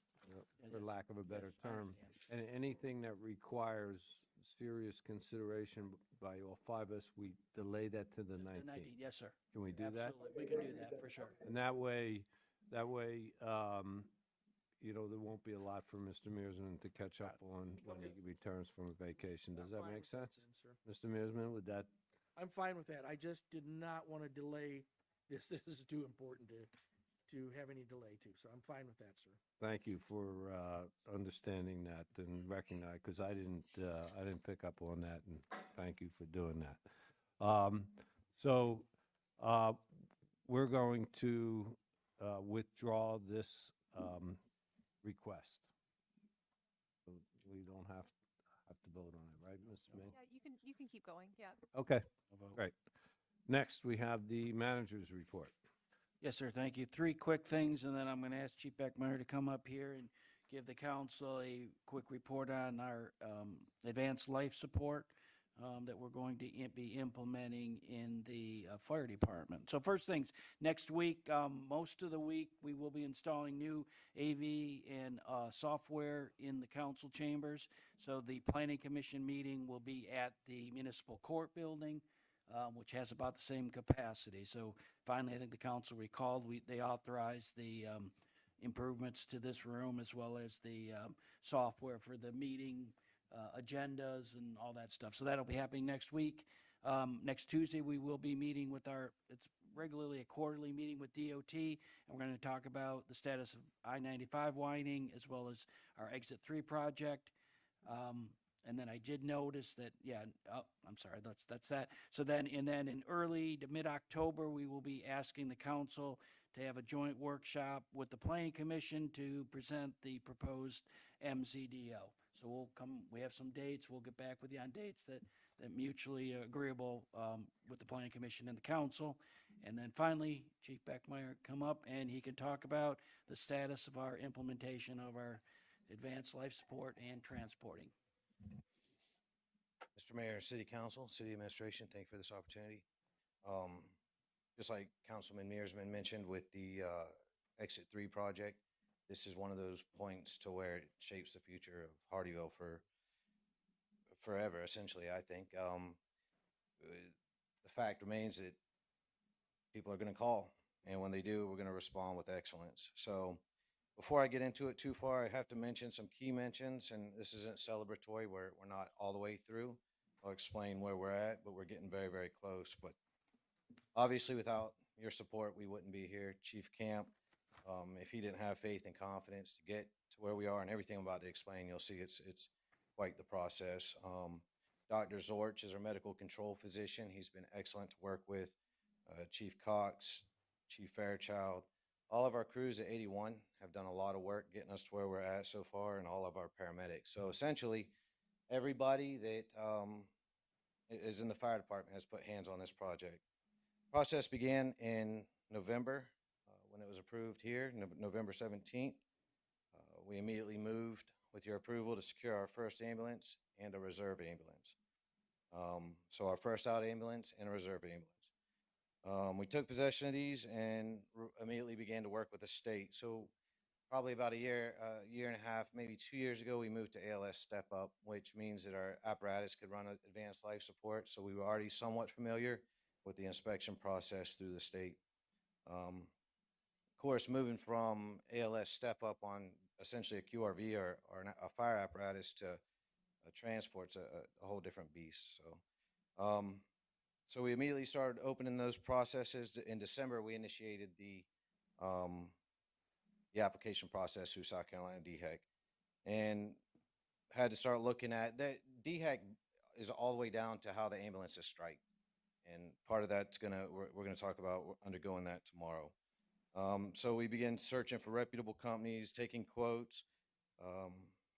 for lack of a better term, and anything that requires serious consideration by all 5 of us, we delay that to the 19th. Yes, sir. Can we do that? Absolutely. We can do that for sure. And that way, you know, there won't be a lot for Mr. Mearsman to catch up on when he returns from a vacation. Does that make sense? Mr. Mearsman, would that? I'm fine with that. I just did not want to delay this. This is too important to have any delay to. So I'm fine with that, sir. Thank you for understanding that and recognize, because I didn't pick up on that, and thank you for doing that. We're going to withdraw this request. So we don't have to vote on it, right, Ms. May? Yeah, you can keep going. Yeah. Okay, great. Next, we have the manager's report. Yes, sir, thank you. Three quick things, and then I'm going to ask Chief Beckmeyer to come up here and give the council a quick report on our advanced life support that we're going to be implementing in the fire department. So first things, next week, most of the week, we will be installing new AV and software in the council chambers. So the planning commission meeting will be at the municipal court building, which has about the same capacity. So finally, I think the council recalled, they authorized the improvements to this room as well as the software for the meeting agendas and all that stuff. So that'll be happening next week. Next Tuesday, we will be meeting with it's regularly a quarterly meeting with DOT, and we're going to talk about the status of I-95 widening as well as our Exit 3 project. And then I did notice that, I'm sorry, that's that. So then in early to mid-October, we will be asking the council to have a joint workshop with the planning commission to present the proposed MZDO. So we have some dates, we'll get back with you on dates that mutually agreeable with the planning commission and the council. And then finally, Chief Beckmeyer come up and he can talk about the status of our implementation of our advanced life support and transporting. Mr. Mayor, City Council, City Administration, thank you for this opportunity. Just like Councilman Mearsman mentioned with the Exit 3 project, this is one of those points to where it shapes the future of Hardeeville for forever, essentially, I think. The fact remains that people are going to call, and when they do, we're going to respond with excellence. So before I get into it too far, I have to mention some key mentions, and this isn't celebratory, we're not all the way through. I'll explain where we're at, but we're getting very, very close. But obviously, without your support, we wouldn't be here. Chief Camp, if he didn't have faith and confidence to get to where we are and everything I'm about to explain, you'll see it's quite the process. Dr. Zorch is our medical control physician. He's been excellent to work with. Chief Cox, Chief Fairchild, all of our crews at 81 have done a lot of work getting us to where we're at so far, and all of our paramedics. So essentially, everybody that is in the fire department has put hands on this project. Process began in November when it was approved here, November 17th. We immediately moved with your approval to secure our first ambulance and a reserve ambulance. So our first out ambulance and a reserve ambulance. We took possession of these and immediately began to work with the state. So probably about a year and a half, maybe 2 years ago, we moved to ALS Step Up, which means that our apparatus could run advanced life support. So we were already somewhat familiar with the inspection process through the state. Of course, moving from ALS Step Up on essentially a QRV or a fire apparatus to transport's a whole different beast. So we immediately started opening those processes. In December, we initiated the application process through South Carolina DHEC, and had to start looking at that. DHEC is all the way down to how the ambulance is striped, and part of that's we're gonna talk about undergoing that tomorrow. So we began searching for reputable companies, taking quotes.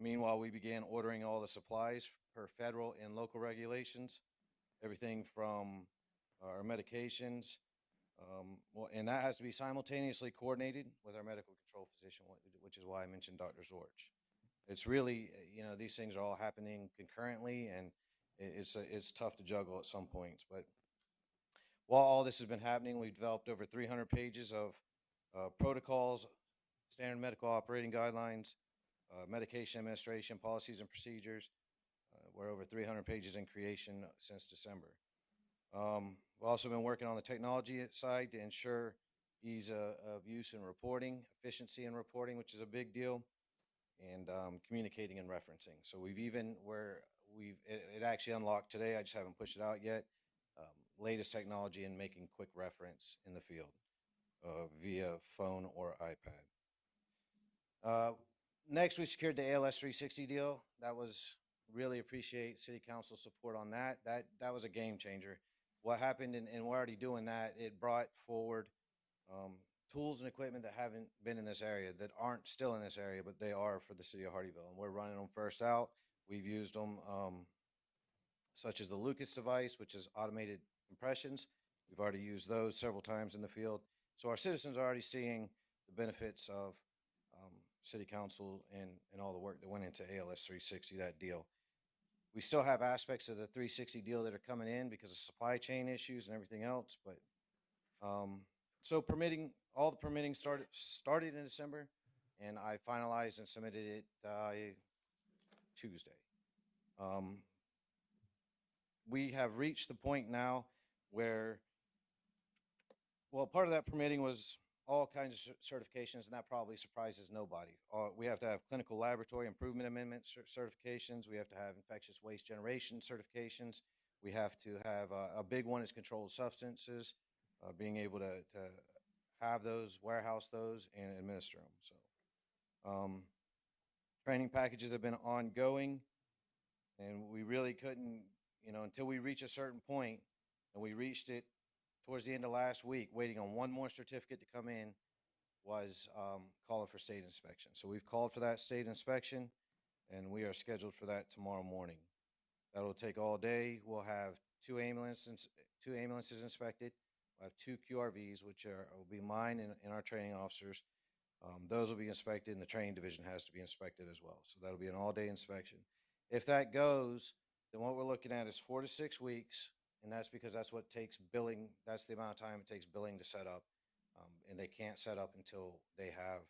Meanwhile, we began ordering all the supplies per federal and local regulations, everything from our medications, and that has to be simultaneously coordinated with our medical control physician, which is why I mentioned Dr. Zorch. It's really, these things are all happening concurrently, and it's tough to juggle at some points. But while all this has been happening, we've developed over 300 pages of protocols, standard medical operating guidelines, medication administration policies and procedures. We're over 300 pages in creation since December. We've also been working on the technology side to ensure ease of use in reporting, efficiency in reporting, which is a big deal, and communicating and referencing. So it actually unlocked today. I just haven't pushed it out yet. Latest technology in making quick reference in the field via phone or iPad. Next, we secured the ALS 360 deal. That was really appreciate City Council support on that. That was a game changer. What happened, and we're already doing that, it brought forward tools and equipment that haven't been in this area, that aren't still in this area, but they are for the city of Hardeeville. And we're running them first out. We've used them such as the Lucas device, which is automated compressions. We've already used those several times in the field. So our citizens are already seeing the benefits of city council and all the work that went into ALS 360, that deal. We still have aspects of the 360 deal that are coming in because of supply chain issues and everything else, but so all the permitting started in December, and I finalized and submitted it Tuesday. We have reached the point now where, well, part of that permitting was all kinds of certifications, and that probably surprises nobody. We have to have clinical laboratory improvement amendment certifications. We have to have infectious waste generation certifications. We have to have a big one is controlled substances, being able to have those, warehouse those, and administer them. So training packages have been ongoing, and we really couldn't, until we reach a certain point, and we reached it towards the end of last week, waiting on one more certificate to come in, was calling for state inspection. So we've called for that state inspection, and we are scheduled for that tomorrow morning. That'll take all day. We'll have two ambulances inspected. We'll have two QRVs, which will be mine and our training officers. Those will be inspected, and the training division has to be inspected as well. So that'll be an all-day inspection. If that goes, then what we're looking at is 4 to 6 weeks, and that's because that's what takes billing. That's the amount of time it takes billing to set up, and they can't set up until they have,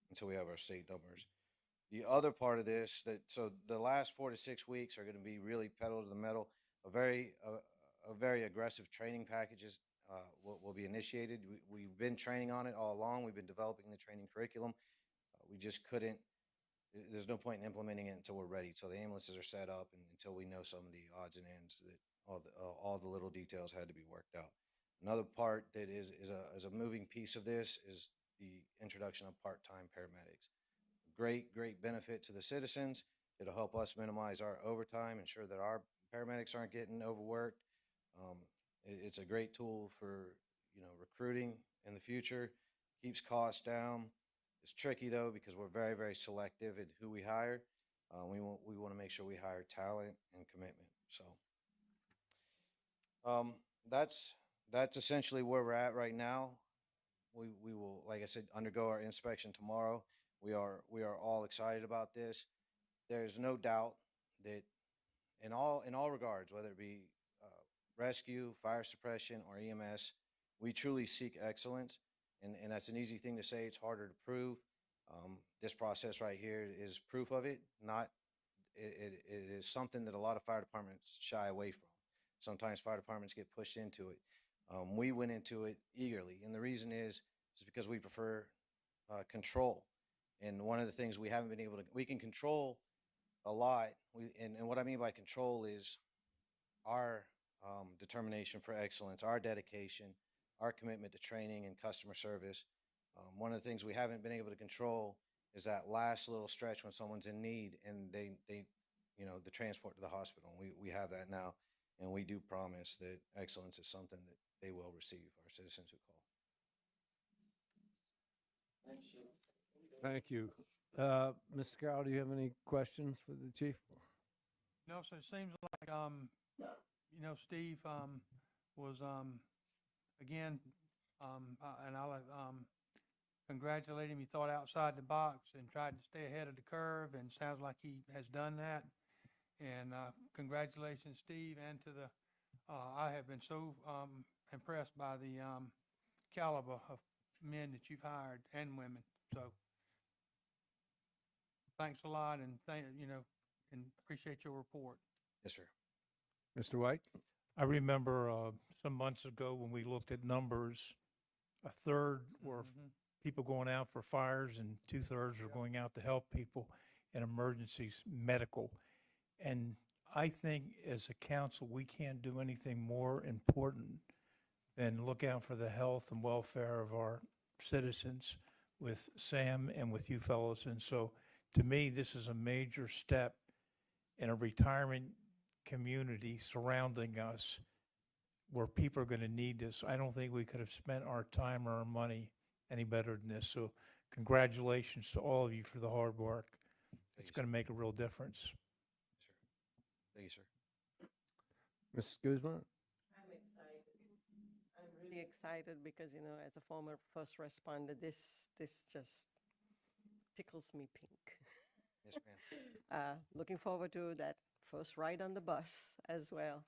until we have our state numbers. The other part of this, so the last 4 to 6 weeks are going to be really pedal to the metal. A very aggressive training packages will be initiated. We've been training on it all along. We've been developing the training curriculum. We just couldn't. There's no point in implementing it until we're ready. So the ambulances are set up, and until we know some of the odds and ends, that all the little details had to be worked out. Another part that is a moving piece of this is the introduction of part-time paramedics. Great benefit to the citizens. It'll help us minimize our overtime, ensure that our paramedics aren't getting overworked. It's a great tool for recruiting in the future. Keeps costs down. It's tricky though because we're very selective in who we hire. We want to make sure we hire talent and commitment. So that's essentially where we're at right now. We will, like I said, undergo our inspection tomorrow. We are all excited about this. There's no doubt that in all regards, whether it be rescue, fire suppression, or EMS, we truly seek excellence. And that's an easy thing to say. It's harder to prove. This process right here is proof of it. It is something that a lot of fire departments shy away from. Sometimes fire departments get pushed into it. We went into it eagerly, and the reason is because we prefer control. And one of the things we haven't been able to, we can control a lot. And what I mean by control is our determination for excellence, our dedication, our commitment to training and customer service. One of the things we haven't been able to control is that last little stretch when someone's in need and they the transport to the hospital. We have that now, and we do promise that excellence is something that they will receive, our citizens who call. Thank you. Mr. Carroll, do you have any questions for the chief? No, so it seems like, Steve, was, again, and I'll, congratulate him. He thought outside the box and tried to stay ahead of the curve, and sounds like he has done that. And, congratulations, Steve, and to the, I have been so, impressed by the, caliber of men that you've hired and women. So thanks a lot, and and appreciate your report. Yes, sir. Mr. White? I remember some months ago when we looked at numbers, a third were people going out for fires and 2/3 are going out to help people in emergencies, medical. And I think as a council, we can't do anything more important than look out for the health and welfare of our citizens with Sam and with you fellows. And so to me, this is a major step in a retirement community surrounding us where people are going to need this. I don't think we could have spent our time or our money any better than this. So congratulations to all of you for the hard work. It's going to make a real difference. Thank you, sir. Mrs. Guzman? I'm excited. I'm really excited because, you know, as a former first responder, this just tickles me pink. Yes, ma'am. Looking forward to that first ride on the bus as well.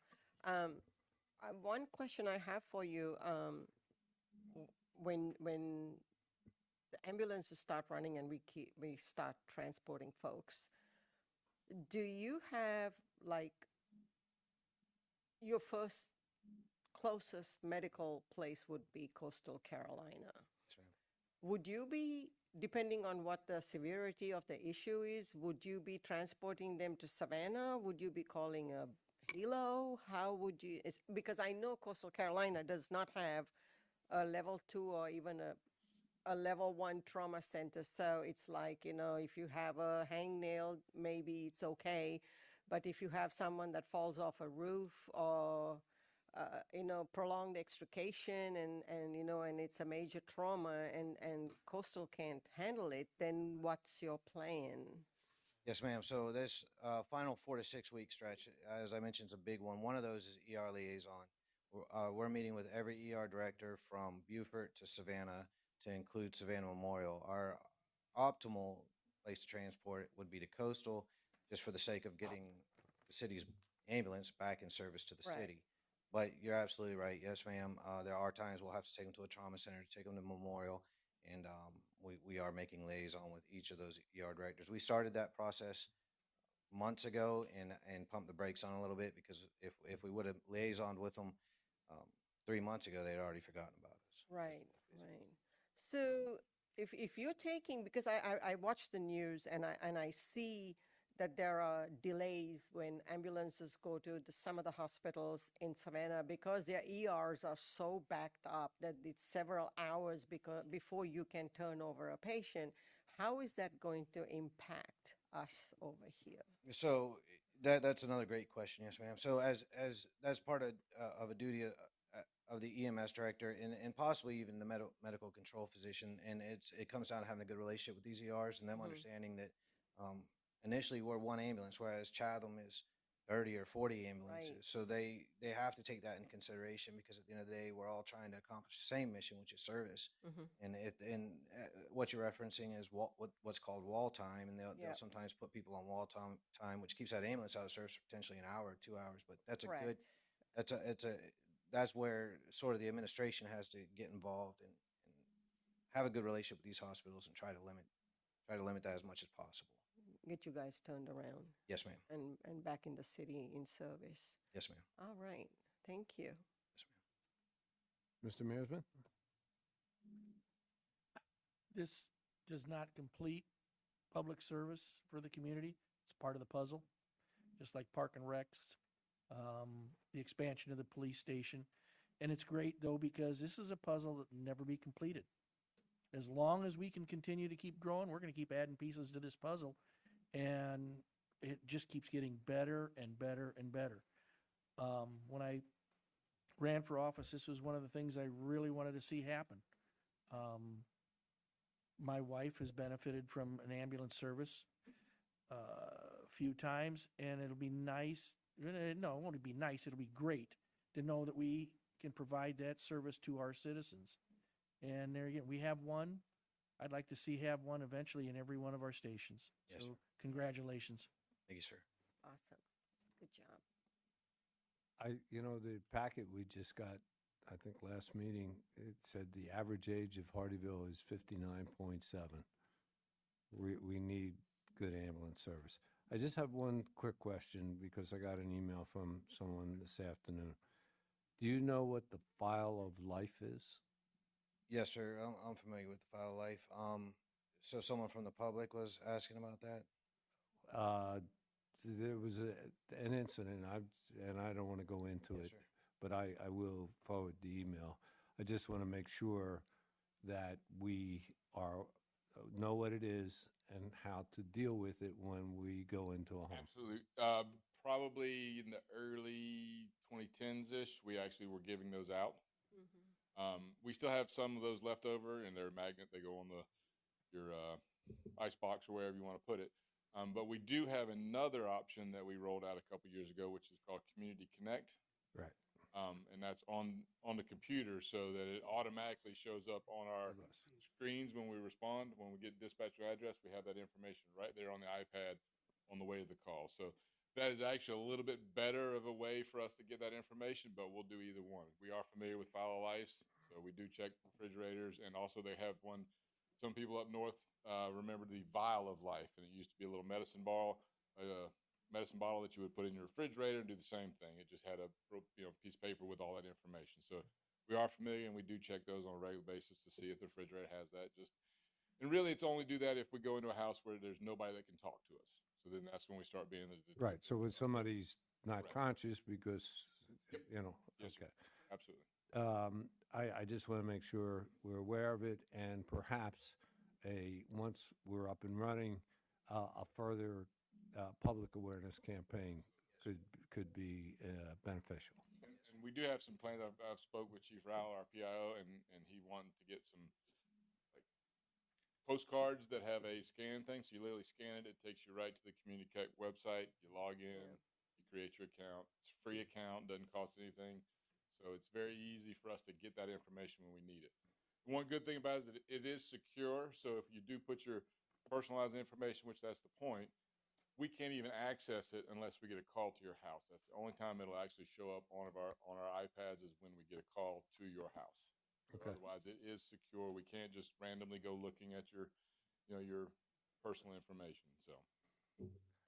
One question I have for you, when the ambulances start running and we start transporting folks, do you have like your first closest medical place would be Coastal Carolina? Yes, ma'am. Would you be, depending on what the severity of the issue is, would you be transporting them to Savannah? Would you be calling a helo? How would you, because I know Coastal Carolina does not have a level 2 or even a level 1 trauma center. So it's like, you know, if you have a hangnail, maybe it's okay. But if you have someone that falls off a roof or you know, prolonged extrication and you know, and it's a major trauma and Coastal can't handle it, then what's your plan? Yes, ma'am. So this final 4 to 6 week stretch, as I mentioned, is a big one. One of those is ER liaison. We're meeting with every ER director from Beaufort to Savannah to include Savannah Memorial. Our optimal place to transport would be to Coastal, just for the sake of getting the city's ambulance back in service to the Right. city. But you're absolutely right. Yes, ma'am. There are times we'll have to take them to a trauma center, to take them to Memorial, and we are making liaison with each of those ER directors. We started that process months ago and pumped the brakes on a little bit because if we would have liaisoned with them 3 months ago, they'd already forgotten about us. Right, right. So if you're taking, because I watch the news and I see that there are delays when ambulances go to some of the hospitals in Savannah because their ERs are so backed up that it's several hours before you can turn over a patient. How is that going to impact us over here? So that's another great question. Yes, ma'am. So as that's part of a duty of the EMS director and possibly even the medical control physician, and it comes down to having a good relationship with these ERs and them understanding that initially we're one ambulance, whereas Chatham is 30 or 40 ambulances. Right. So they have to take that in consideration because at the end of the day, we're all trying to accomplish the same mission, which is service. And what you're referencing is what's called wall time, and they'll Yep. sometimes put people on wall time, which keeps that ambulance out of service for potentially an hour or 2 hours. But that's a good, Correct. that's where sort of the administration has to get involved and have a good relationship with these hospitals and try to limit that as much as possible. Get you guys turned around Yes, ma'am. and back in the city in service. Yes, ma'am. All right. Thank you. Yes, ma'am. Mr. Mearsman? This does not complete public service for the community. It's part of the puzzle, just like Park and Recs, the expansion of the police station. And it's great though, because this is a puzzle that will never be completed. As long as we can continue to keep growing, we're going to keep adding pieces to this puzzle. And it just keeps getting better and better and better. When I ran for office, this was one of the things I really wanted to see happen. My wife has benefited from an ambulance service a few times, and it'll be nice. No, it won't be nice. It'll be great to know that we can provide that service to our citizens. And there again, we have one. I'd like to see have one eventually in every one of our stations. Yes, So sir. congratulations. Thank you, sir. Awesome. Good job. The packet we just got, I think last meeting, it said the average age of Hardeeville is 59.7. We need good ambulance service. I just have one quick question because I got an email from someone this afternoon. Do you know what the file of life is? Yes, sir. I'm familiar with the file of life. So someone from the public was asking about that? There was an incident, and I don't want to go into Yes, it, sir. but I will forward the email. I just want to make sure that we know what it is and how to deal with it when we go into a home. Absolutely. Probably in the early 2010s-ish, we actually were giving those out. We still have some of those left over, and they're a magnet. They go on your ice box or wherever you want to put it. But we do have another option that we rolled out a couple years ago, which is called Community Connect. Right. And that's on the computer so that it automatically shows up on our screens when we respond. When we get dispatcher address, we have that information right there on the iPad on the way to the call. So that is actually a little bit better of a way for us to get that information, but we'll do either one. We are familiar with File of Life, so we do check refrigerators, and also they have one. Some people up north remember the Vial of Life, and it used to be a little medicine bottle that you would put in your refrigerator and do the same thing. It just had a piece of paper with all that information. So we are familiar, and we do check those on a regular basis to see if the refrigerator has that. And really, it's only do that if we go into a house where there's nobody that can talk to us. So then that's when we start being the Right, so when somebody's not Correct. conscious because, Yep. Yes, sir. okay. Absolutely. I just want to make sure we're aware of it, and perhaps once we're up and running, a further public awareness campaign could be beneficial. And we do have some plans. I've spoke with Chief Rowell, our PIO, and he wanted to get some like postcards that have a scan thing. So you literally scan it. It takes you right to the Communicate website. You log in, you create your account. It's a free account, doesn't cost anything. So it's very easy for us to get that information when we need it. One good thing about it is that it is secure. So if you do put your personalized information, which that's the point, we can't even access it unless we get a call to your house. That's the only time it'll actually show up on our iPads is when we get a call to your house. But Okay. otherwise, it is secure. We can't just randomly go looking at your personal information. So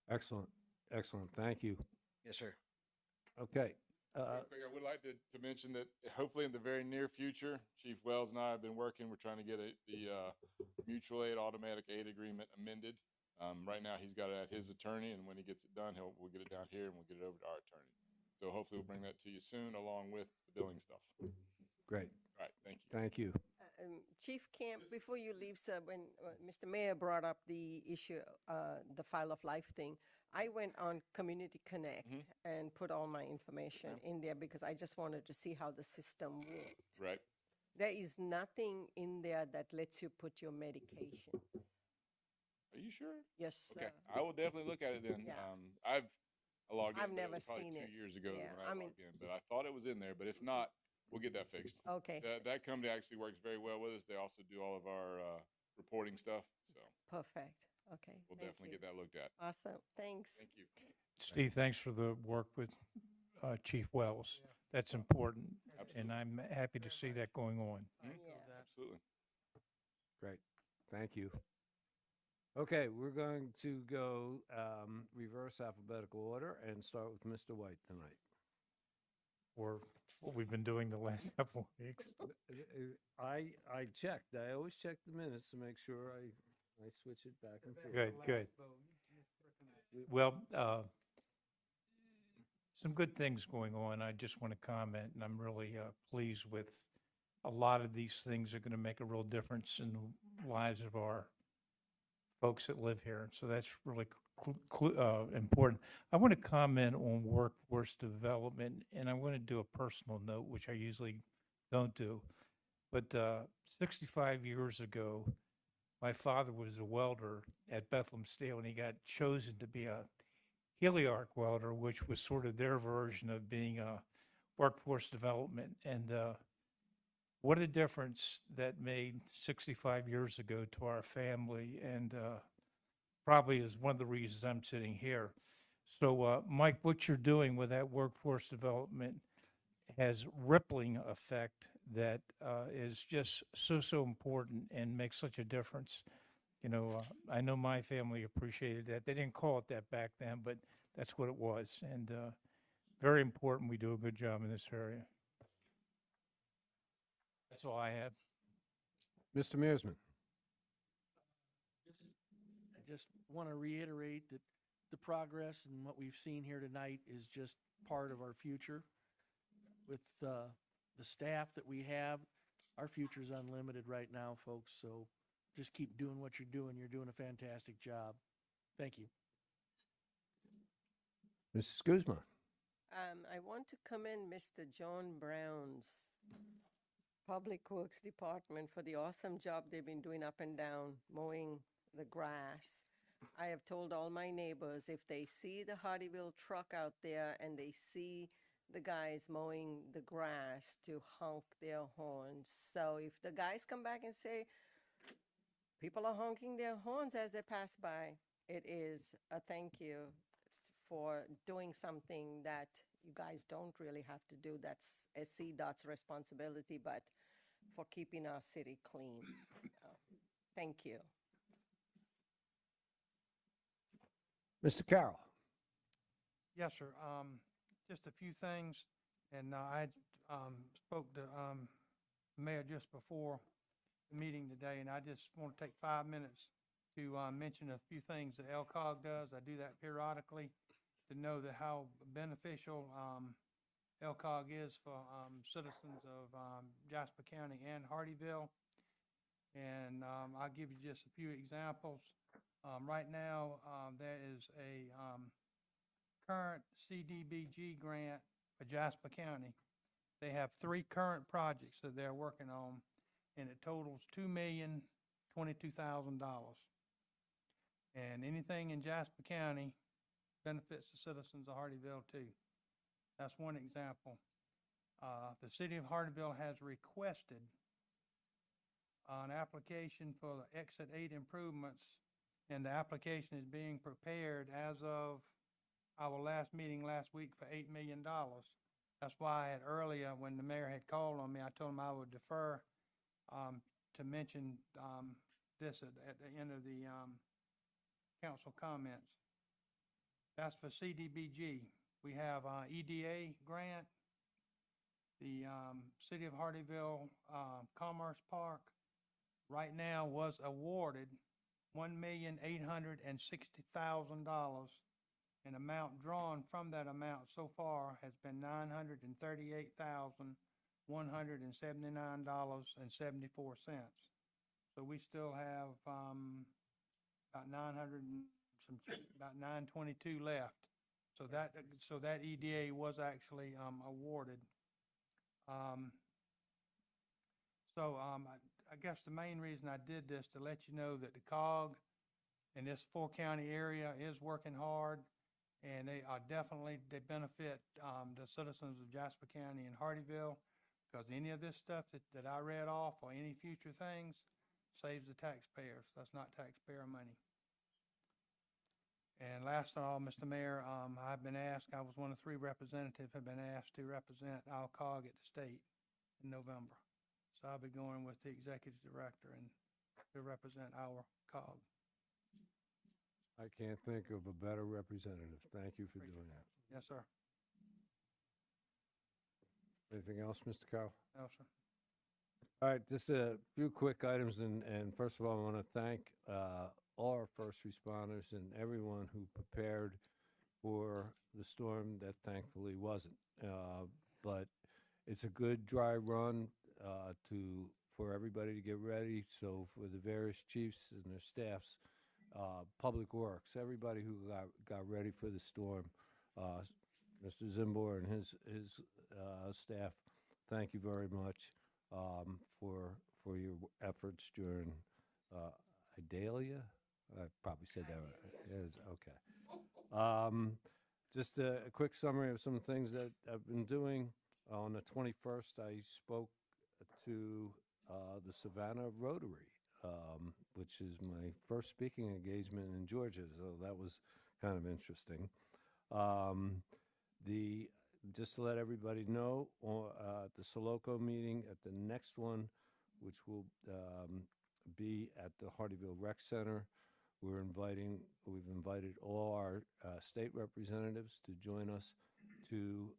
Excellent, excellent, thank you. Yes, sir. Okay. real quick, I would like to mention that hopefully in the very near future, Chief Wells and I have been working. We're trying to get the mutual aid automatic aid agreement amended. Right now, he's got it at his attorney, and when he gets it done, we'll get it down here and we'll get it over to our attorney. So hopefully we'll bring that to you soon, along with the billing stuff. Great, All right, thank you. thank you. Chief Camp, before you leave, sir, when Mr. Mayor brought up the issue, the File of Life thing, I went on Community Connect and put all my information in there because I just wanted to see how the system worked. Right. There is nothing in there that lets you put your medications. Are you sure? Yes, sir. Okay, I will definitely look at it then. Yeah. I logged in. I've but never it was probably seen 2 it. years ago Yeah, when I I mean- logged in, but I thought it was in there. But if not, we'll get that fixed. Okay. That company actually works very well with us. They also do all of our reporting stuff. So Perfect. Okay. we'll thank definitely you. get that looked at. Awesome. Thanks. Thank you. Steve, thanks for the work with Chief Wells. That's important, and I'm happy to see that going on. Absolutely. Great, thank you. Okay, we're going to go reverse alphabetical order and start with Mr. White tonight. Or what we've been doing the last couple of weeks. I checked. I always check the minutes to make sure I switch it back and forth. Good, good. Well, some good things going on. I just want to comment, and I'm really pleased with a lot of these things are going to make a real difference in the lives of our folks that live here. So that's really important. I want to comment on workforce development, and I want to do a personal note, which I usually don't do. But 65 years ago, my father was a welder at Bethlehem Steel, and he got chosen to be a heliarc welder, which was sort of their version of being a workforce development. And what a difference that made 65 years ago to our family, and probably is one of the reasons I'm sitting here. So, Mike, what you're doing with that workforce development has rippling effect that is just so important and makes such a difference. You know, I know my family appreciated that. They didn't call it that back then, but that's what it was. And very important we do a good job in this area. That's all I have. Mr. Mearsman. I just want to reiterate that the progress and what we've seen here tonight is just part of our future. With the staff that we have, our future's unlimited right now, folks. So just keep doing what you're doing. You're doing a fantastic job. Thank you. Mrs. Guzman. I want to commend Mr. John Brown's Public Works Department for the awesome job they've been doing up and down, mowing the grass. I have told all my neighbors, if they see the Hardeeville truck out there and they see the guys mowing the grass to honk their horns. So if the guys come back and say, people are honking their horns as they pass by, it is a thank you for doing something that you guys don't really have to do. That's SCDOT's responsibility, but for keeping our city clean. So, thank you. Mr. Carroll. Yes, sir. Just a few things, and I spoke to the mayor just before the meeting today, and I just want to take 5 minutes to mention a few things that LCOG does. I do that periodically to know that how beneficial LCOG is for citizens of Jasper County and Hardeeville. And I'll give you just a few examples. Right now, there is a current CDBG grant for Jasper County. They have 3 current projects that they're working on, and it totals $2,022,000. And anything in Jasper County benefits the citizens of Hardeeville too. That's one example. The city of Hardeeville has requested an application for the Exit 8 improvements, and the application is being prepared as of our last meeting last week for $8 million. That's why I had earlier, when the mayor had called on me, I told him I would defer to mention this at the end of the council comments. That's for CDBG. We have EDA grant, the City of Hardeeville Commerce Park right now was awarded $1,860,000. An amount drawn from that amount so far has been $938,179.74. So we still have about 922 left. So that EDA was actually awarded. I guess the main reason I did this to let you know that the COG in this 4-county area is working hard, and they benefit the citizens of Jasper County and Hardeeville, because any of this stuff that I read off or any future things saves the taxpayers. That's not taxpayer money. And last of all, Mr. Mayor, I've been asked, I was one of 3 representatives, have been asked to represent our COG at the state in November. So I'll be going with the executive director and to represent our COG. I can't think of a better representative. Thank you for doing that. Yes, sir. Anything else, Mr. Carroll? No, sir. All right, just a few quick items, and first of all, I want to thank all our first responders and everyone who prepared for the storm that thankfully wasn't. But it's a good dry run for everybody to get ready. So for the various chiefs and their staffs, Public Works, everybody who got ready for the storm, Mr. Zimbor and his staff, thank you very much for your efforts during Idalia. I probably said that right. Yes, okay. Just a quick summary of some things that I've been doing. On the 21st, I spoke to the Savannah Rotary, which is my first speaking engagement in Georgia, so that was kind of interesting. Just to let everybody know, the Soloco meeting at the next one, which will be at the Hardeeville Rec Center, we've invited all our state representatives to join us to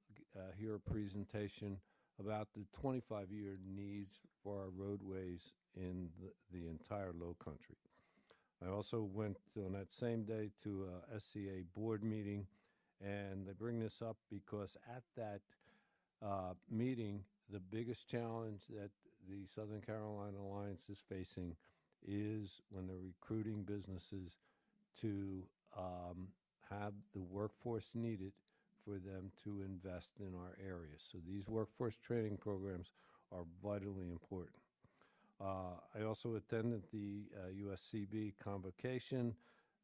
hear a presentation about the 25-year needs for our roadways in the entire Low Country. I also went on that same day to a SCA board meeting, and I bring this up because at that meeting, the biggest challenge that the Southern Carolina Alliance is facing is when they're recruiting businesses to have the workforce needed for them to invest in our area. So these workforce training programs are vitally important. I also attended the USCB convocation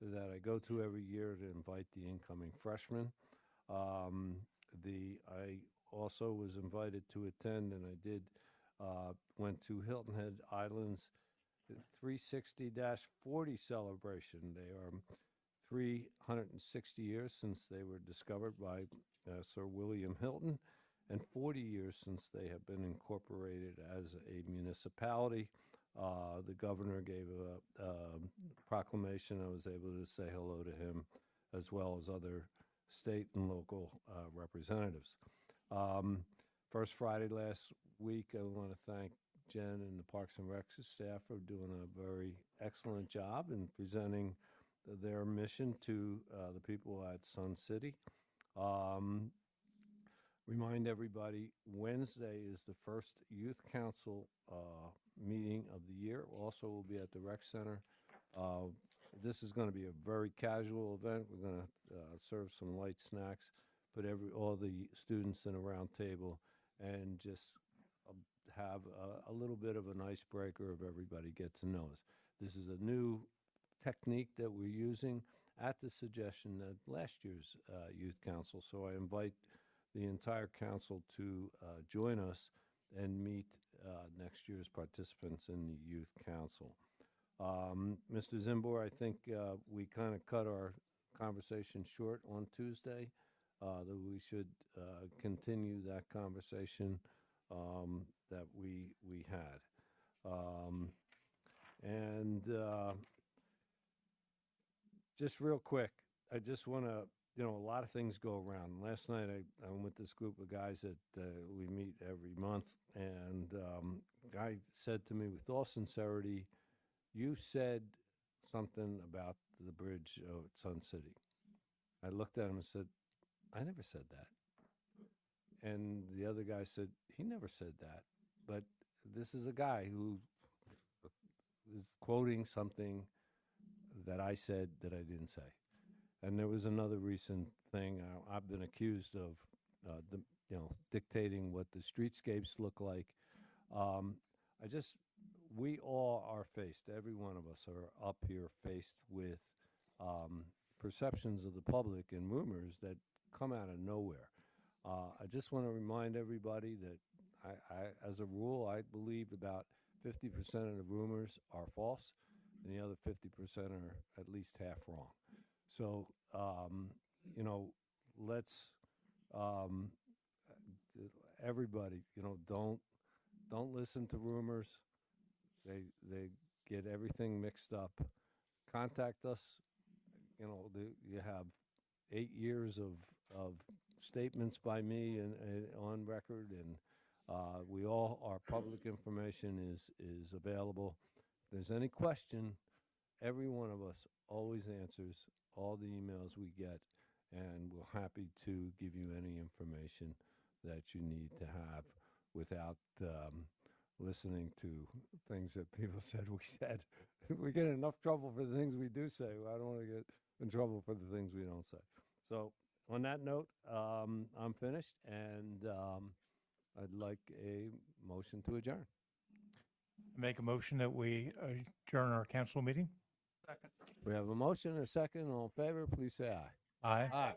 that I go to every year to invite the incoming freshmen. I also was invited to attend, and I did, went to Hilton Head Island's 360-40 celebration. They are 360 years since they were discovered by Sir William Hilton, and 40 years since they have been incorporated as a municipality. The governor gave a proclamation. I was able to say hello to him, as well as other state and local representatives. First Friday last week, I want to thank Jen and the Parks and Rec staff for doing a very excellent job in presenting their mission to the people at Sun City. Remind everybody, Wednesday is the first youth council meeting of the year. Also, we'll be at the rec center. This is going to be a very casual event. We're going to serve some light snacks, put all the students in a round table, and just have a little bit of an icebreaker of everybody get to know us. This is a new technique that we're using at the suggestion of last year's youth council. So I invite the entire council to join us and meet next year's participants in the youth council. Mr. Zimbor, I think we kind of cut our conversation short on Tuesday, that we should continue that conversation that we had. Just real quick, I just want to, a lot of things go around. Last night, I'm with this group of guys that we meet every month, and guy said to me, with all sincerity, you said something about the bridge at Sun City. I looked at him and said, I never said that. And the other guy said, he never said that. But this is a guy who is quoting something that I said that I didn't say. And there was another recent thing. I've been accused of, dictating what the streetscapes look like. We all are faced, every one of us are up here faced with perceptions of the public and rumors that come out of nowhere. I just want to remind everybody that as a rule, I believe about 50% of the rumors are false, and the other 50% are at least half wrong. So, let's, everybody, don't listen to rumors. They get everything mixed up. Contact us. You have 8 years of statements by me and on record, and our public information is available. If there's any question, every one of us always answers all the emails we get, and we're happy to give you any information that you need to have without listening to things that people said we said. We get in enough trouble for the things we do say. I don't want to get in trouble for the things we don't say. So on that note, I'm finished, and I'd like a motion to adjourn. Make a motion that we adjourn our council meeting. Second. We have a motion and a second. All in favor, please say aye. Aye. Aye.